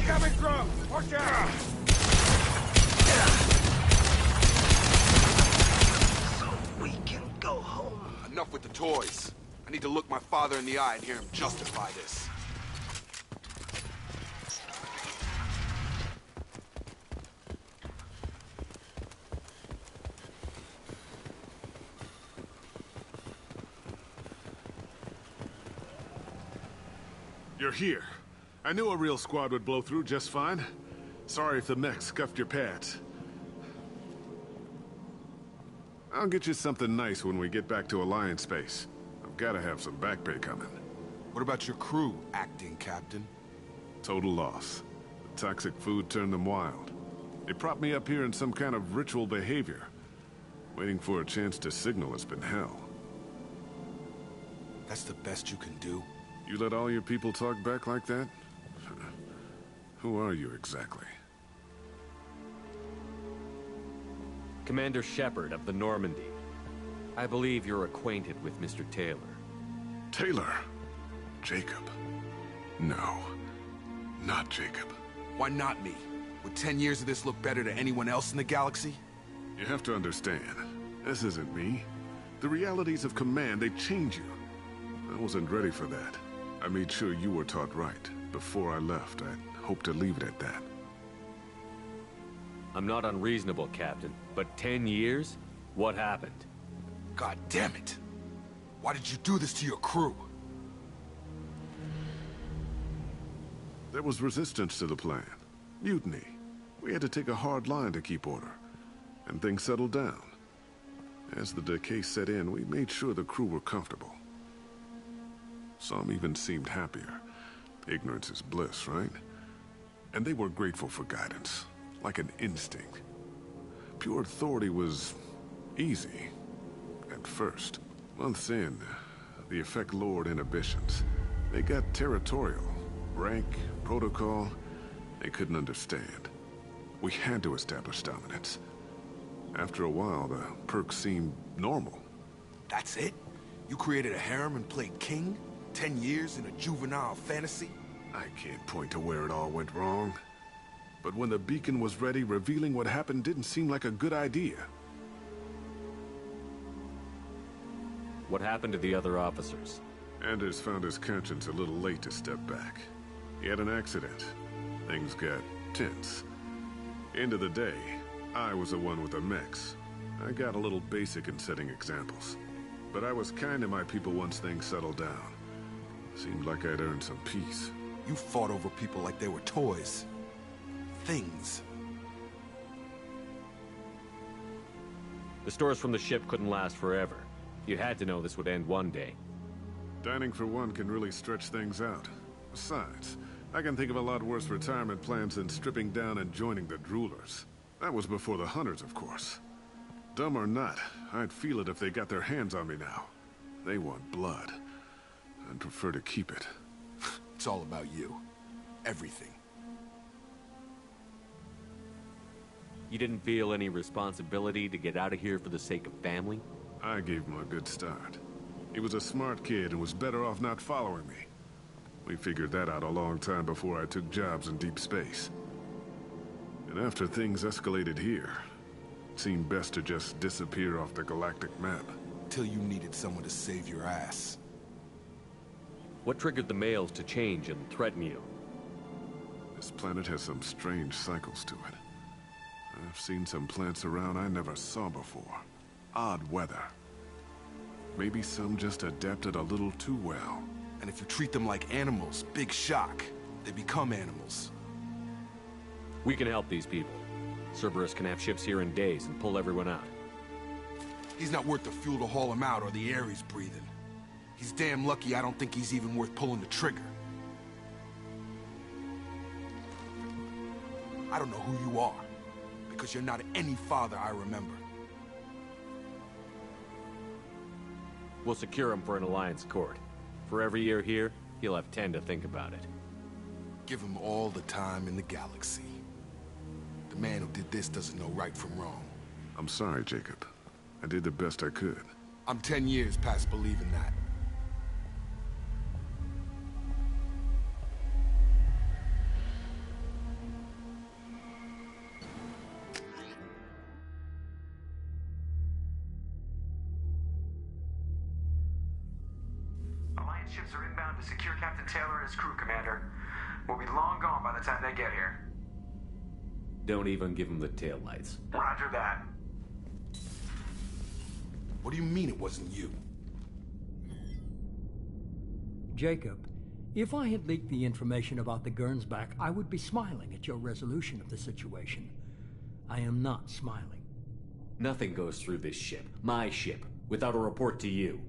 coming from? Watch out! So we can go home. Enough with the toys. I need to look my father in the eye and hear him justify this. You're here. I knew a real squad would blow through just fine. Sorry if the mech scuffed your pads. I'll get you something nice when we get back to Alliance Base. I've gotta have some back pay coming. What about your crew, acting captain? Total loss. The toxic food turned them wild. They propped me up here in some kind of ritual behavior. Waiting for a chance to signal has been hell. That's the best you can do? You let all your people talk back like that? Who are you exactly? Commander Shepard of the Normandy. I believe you're acquainted with Mr. Taylor. Taylor? Jacob? No. Not Jacob. Why not me? Would 10 years of this look better to anyone else in the galaxy? You have to understand, this isn't me. The realities of command, they change you. I wasn't ready for that. I made sure you were taught right. Before I left, I hoped to leave it at that. I'm not unreasonable, Captain, but 10 years? What happened? God damn it! Why did you do this to your crew? There was resistance to the plan. Mutiny. We had to take a hard line to keep order. And things settled down. As the decay set in, we made sure the crew were comfortable. Some even seemed happier. Ignorance is bliss, right? And they were grateful for guidance, like an instinct. Pure authority was easy, at first. Months in, the effect lowered inhibitions. They got territorial. Rank, protocol, they couldn't understand. We had to establish dominance. After a while, the perks seemed normal. That's it? You created a harem and played king? 10 years in a juvenile fantasy? I can't point to where it all went wrong. But when the beacon was ready, revealing what happened didn't seem like a good idea. What happened to the other officers? Anders found his conscience a little late to step back. He had an accident. Things got tense. End of the day, I was the one with the mechs. I got a little basic in setting examples. But I was kind to my people once things settled down. Seemed like I'd earned some peace. You fought over people like they were toys. Things. The stores from the ship couldn't last forever. You had to know this would end one day. Dining for one can really stretch things out. Besides, I can think of a lot worse retirement plans than stripping down and joining the Droolers. That was before the Hunters, of course. Dumb or not, I'd feel it if they got their hands on me now. They want blood. I'd prefer to keep it. It's all about you. Everything. You didn't feel any responsibility to get out of here for the sake of family? I gave him a good start. He was a smart kid and was better off not following me. We figured that out a long time before I took jobs in deep space. And after things escalated here, it seemed best to just disappear off the galactic map. Till you needed someone to save your ass. What triggered the males to change and threaten you? This planet has some strange cycles to it. I've seen some plants around I never saw before. Odd weather. Maybe some just adapted a little too well. And if you treat them like animals, big shock. They become animals. We can help these people. Cerberus can have ships here in days and pull everyone out. He's not worth the fuel to haul him out or the air he's breathing. He's damn lucky I don't think he's even worth pulling the trigger. I don't know who you are, because you're not any father I remember. We'll secure him for an Alliance court. For every year here, he'll have 10 to think about it. Give him all the time in the galaxy. The man who did this doesn't know right from wrong. I'm sorry, Jacob. I did the best I could. I'm 10 years past believing that. ships are inbound to secure Captain Taylor and his crew, Commander. We'll be long gone by the time they get here. Don't even give him the taillights. Roger that. What do you mean it wasn't you? Jacob, if I had leaked the information about the Gernsback, I would be smiling at your resolution of the situation. I am not smiling. Nothing goes through this ship, my ship, without a report to you.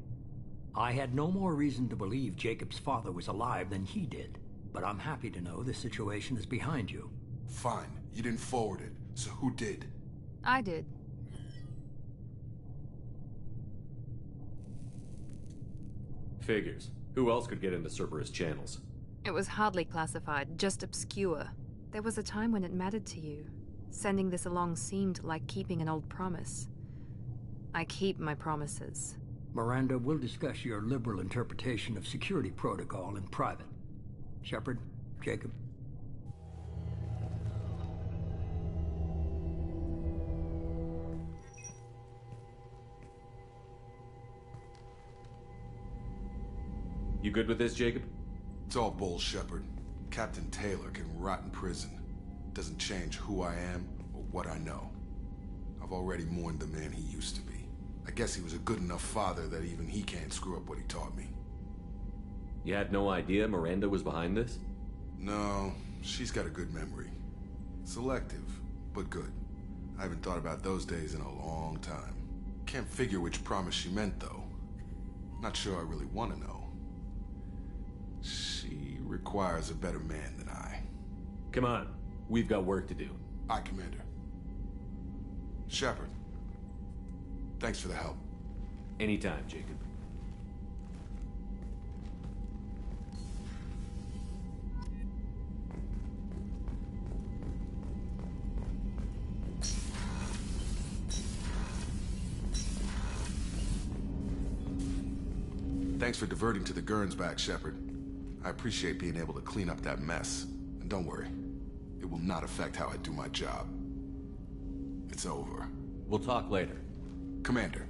I had no more reason to believe Jacob's father was alive than he did, but I'm happy to know the situation is behind you. Fine. You didn't forward it, so who did? I did. Figures. Who else could get into Cerberus channels? It was hardly classified, just obscure. There was a time when it mattered to you. Sending this along seemed like keeping an old promise. I keep my promises. Miranda, we'll discuss your liberal interpretation of security protocol in private. Shepard, Jacob. You good with this, Jacob? It's all bull, Shepard. Captain Taylor can rot in prison. Doesn't change who I am or what I know. I've already mourned the man he used to be. I guess he was a good enough father that even he can't screw up what he taught me. You had no idea Miranda was behind this? No, she's got a good memory. Selective, but good. I haven't thought about those days in a long time. Can't figure which promise she meant, though. Not sure I really want to know. She requires a better man than I. Come on. We've got work to do. Aye, Commander. Shepard. Thanks for the help. Anytime, Jacob. Thanks for diverting to the Gernsback, Shepard. I appreciate being able to clean up that mess. And don't worry, it will not affect how I do my job. It's over. We'll talk later. Commander.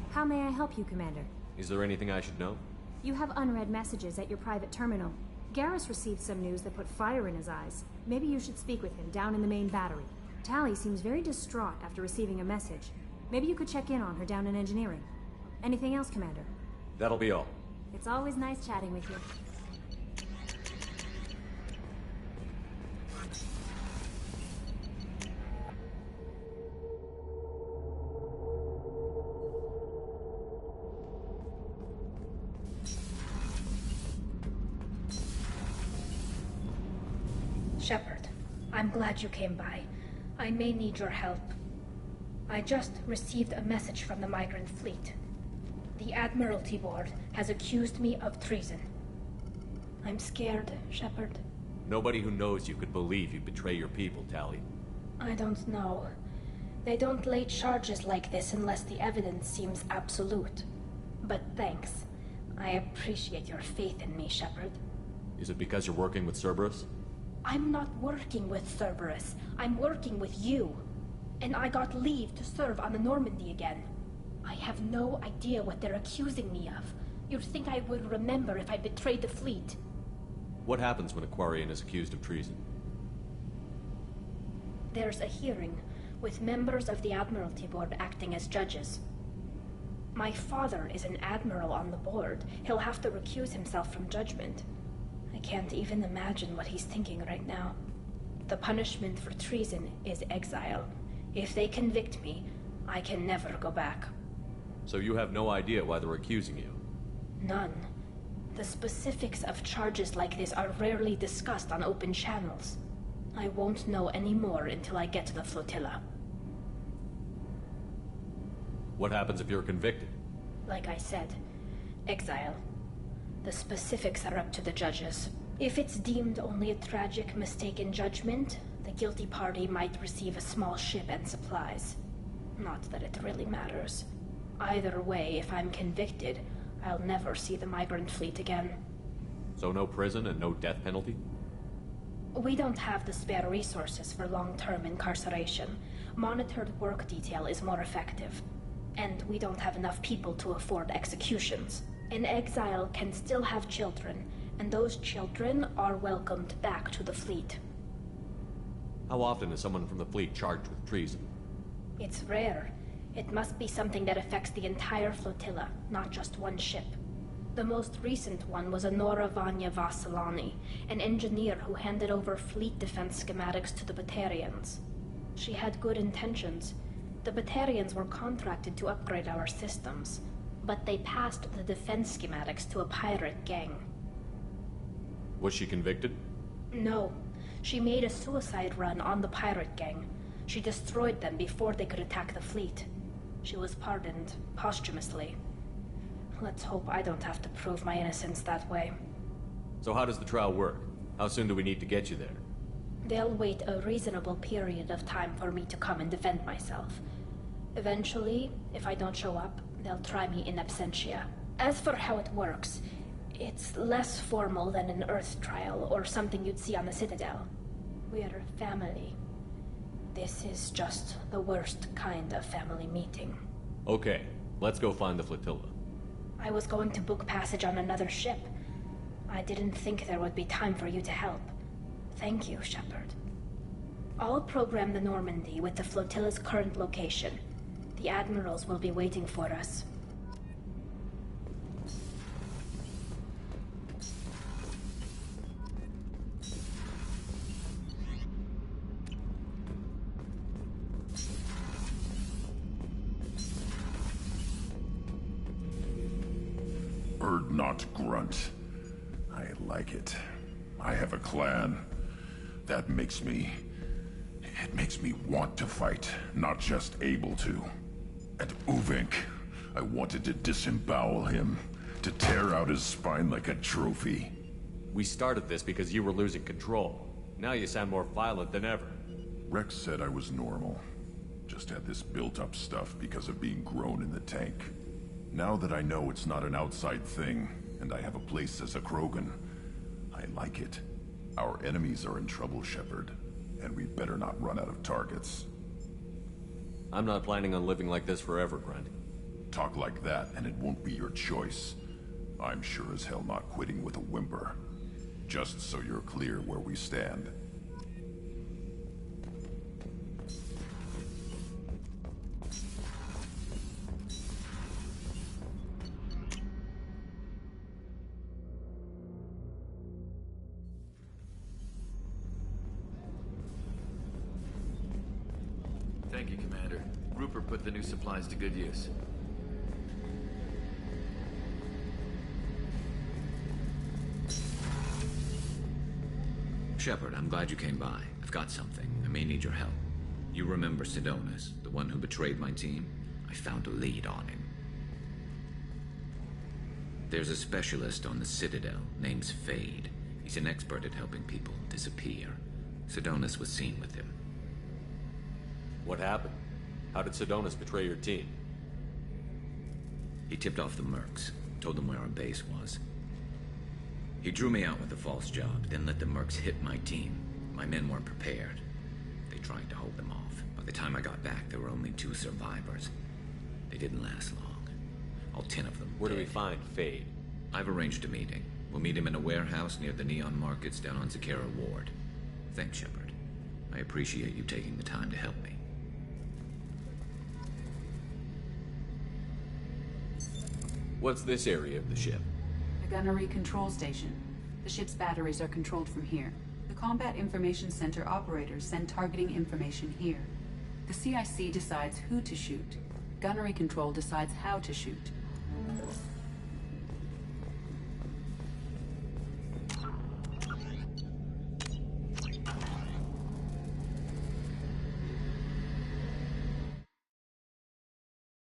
How may I help you, Commander? Is there anything I should know? You have unread messages at your private terminal. Garrus received some news that put fire in his eyes. Maybe you should speak with him down in the main battery. Tali seems very distraught after receiving a message. Maybe you could check in on her down in engineering. Anything else, Commander? That'll be all. It's always nice chatting with you. Shepard, I'm glad you came by. I may need your help. I just received a message from the Migrant Fleet. The Admiralty Board has accused me of treason. I'm scared, Shepard. Nobody who knows you could believe you'd betray your people, Tali. I don't know. They don't lay charges like this unless the evidence seems absolute. But thanks. I appreciate your faith in me, Shepard. Is it because you're working with Cerberus? I'm not working with Cerberus. I'm working with you. And I got leave to serve on the Normandy again. I have no idea what they're accusing me of. You'd think I would remember if I betrayed the fleet. What happens when a Quarian is accused of treason? There's a hearing, with members of the Admiralty Board acting as judges. My father is an admiral on the board. He'll have to recuse himself from judgment. I can't even imagine what he's thinking right now. The punishment for treason is exile. If they convict me, I can never go back. So you have no idea why they're accusing you? None. The specifics of charges like this are rarely discussed on open channels. I won't know any more until I get to the flotilla. What happens if you're convicted? Like I said, exile. The specifics are up to the judges. If it's deemed only a tragic mistake in judgment, the guilty party might receive a small ship and supplies. Not that it really matters. Either way, if I'm convicted, I'll never see the Migrant Fleet again. So no prison and no death penalty? We don't have the spare resources for long-term incarceration. Monitored work detail is more effective. And we don't have enough people to afford executions. An exile can still have children, and those children are welcomed back to the fleet. How often is someone from the fleet charged with treason? It's rare. It must be something that affects the entire flotilla, not just one ship. The most recent one was Anora Vanya Vasilani, an engineer who handed over fleet defense schematics to the Batarians. She had good intentions. The Batarians were contracted to upgrade our systems, but they passed the defense schematics to a pirate gang. Was she convicted? No. She made a suicide run on the pirate gang. She destroyed them before they could attack the fleet. She was pardoned posthumously. Let's hope I don't have to prove my innocence that way. So how does the trial work? How soon do we need to get you there? They'll wait a reasonable period of time for me to come and defend myself. Eventually, if I don't show up, they'll try me in absentia. As for how it works, it's less formal than an Earth trial or something you'd see on the Citadel. We're family. This is just the worst kind of family meeting. Okay, let's go find the flotilla. I was going to book passage on another ship. I didn't think there would be time for you to help. Thank you, Shepard. I'll program the Normandy with the flotilla's current location. The admirals will be waiting for us. Urdnot grunt. I like it. I have a clan. That makes me... It makes me want to fight, not just able to. And Uvink, I wanted to disembowel him, to tear out his spine like a trophy. We started this because you were losing control. Now you sound more violent than ever. Rex said I was normal. Just had this built-up stuff because of being grown in the tank. Now that I know it's not an outside thing, and I have a place as a Krogan, I like it. Our enemies are in trouble, Shepard, and we better not run out of targets. I'm not planning on living like this forever, Grunt. Talk like that, and it won't be your choice. I'm sure as hell not quitting with a whimper. Just so you're clear where we stand. Thank you, Commander. Rupert put the new supplies to good use. Shepard, I'm glad you came by. I've got something. I may need your help. You remember Sidonus, the one who betrayed my team? I found a lead on him. There's a specialist on the Citadel named Fade. He's an expert at helping people disappear. Sidonus was seen with him. What happened? How did Sidonus betray your team? He tipped off the Mercs, told them where our base was. He drew me out with a false job, then let the Mercs hit my team. My men weren't prepared. They tried to hold them off. By the time I got back, there were only 2 survivors. They didn't last long. All 10 of them Where dead. do we find Fade? I've arranged a meeting. We'll meet him in a warehouse near the Neon Markets down on Zakera Ward. Thanks, Shepard. I appreciate you taking the time to help me. What's this area of the ship? The gunnery control station. The ship's batteries are controlled from here. The Combat Information Center operators send targeting information here. The CIC decides who to shoot. Gunnery control decides how to shoot.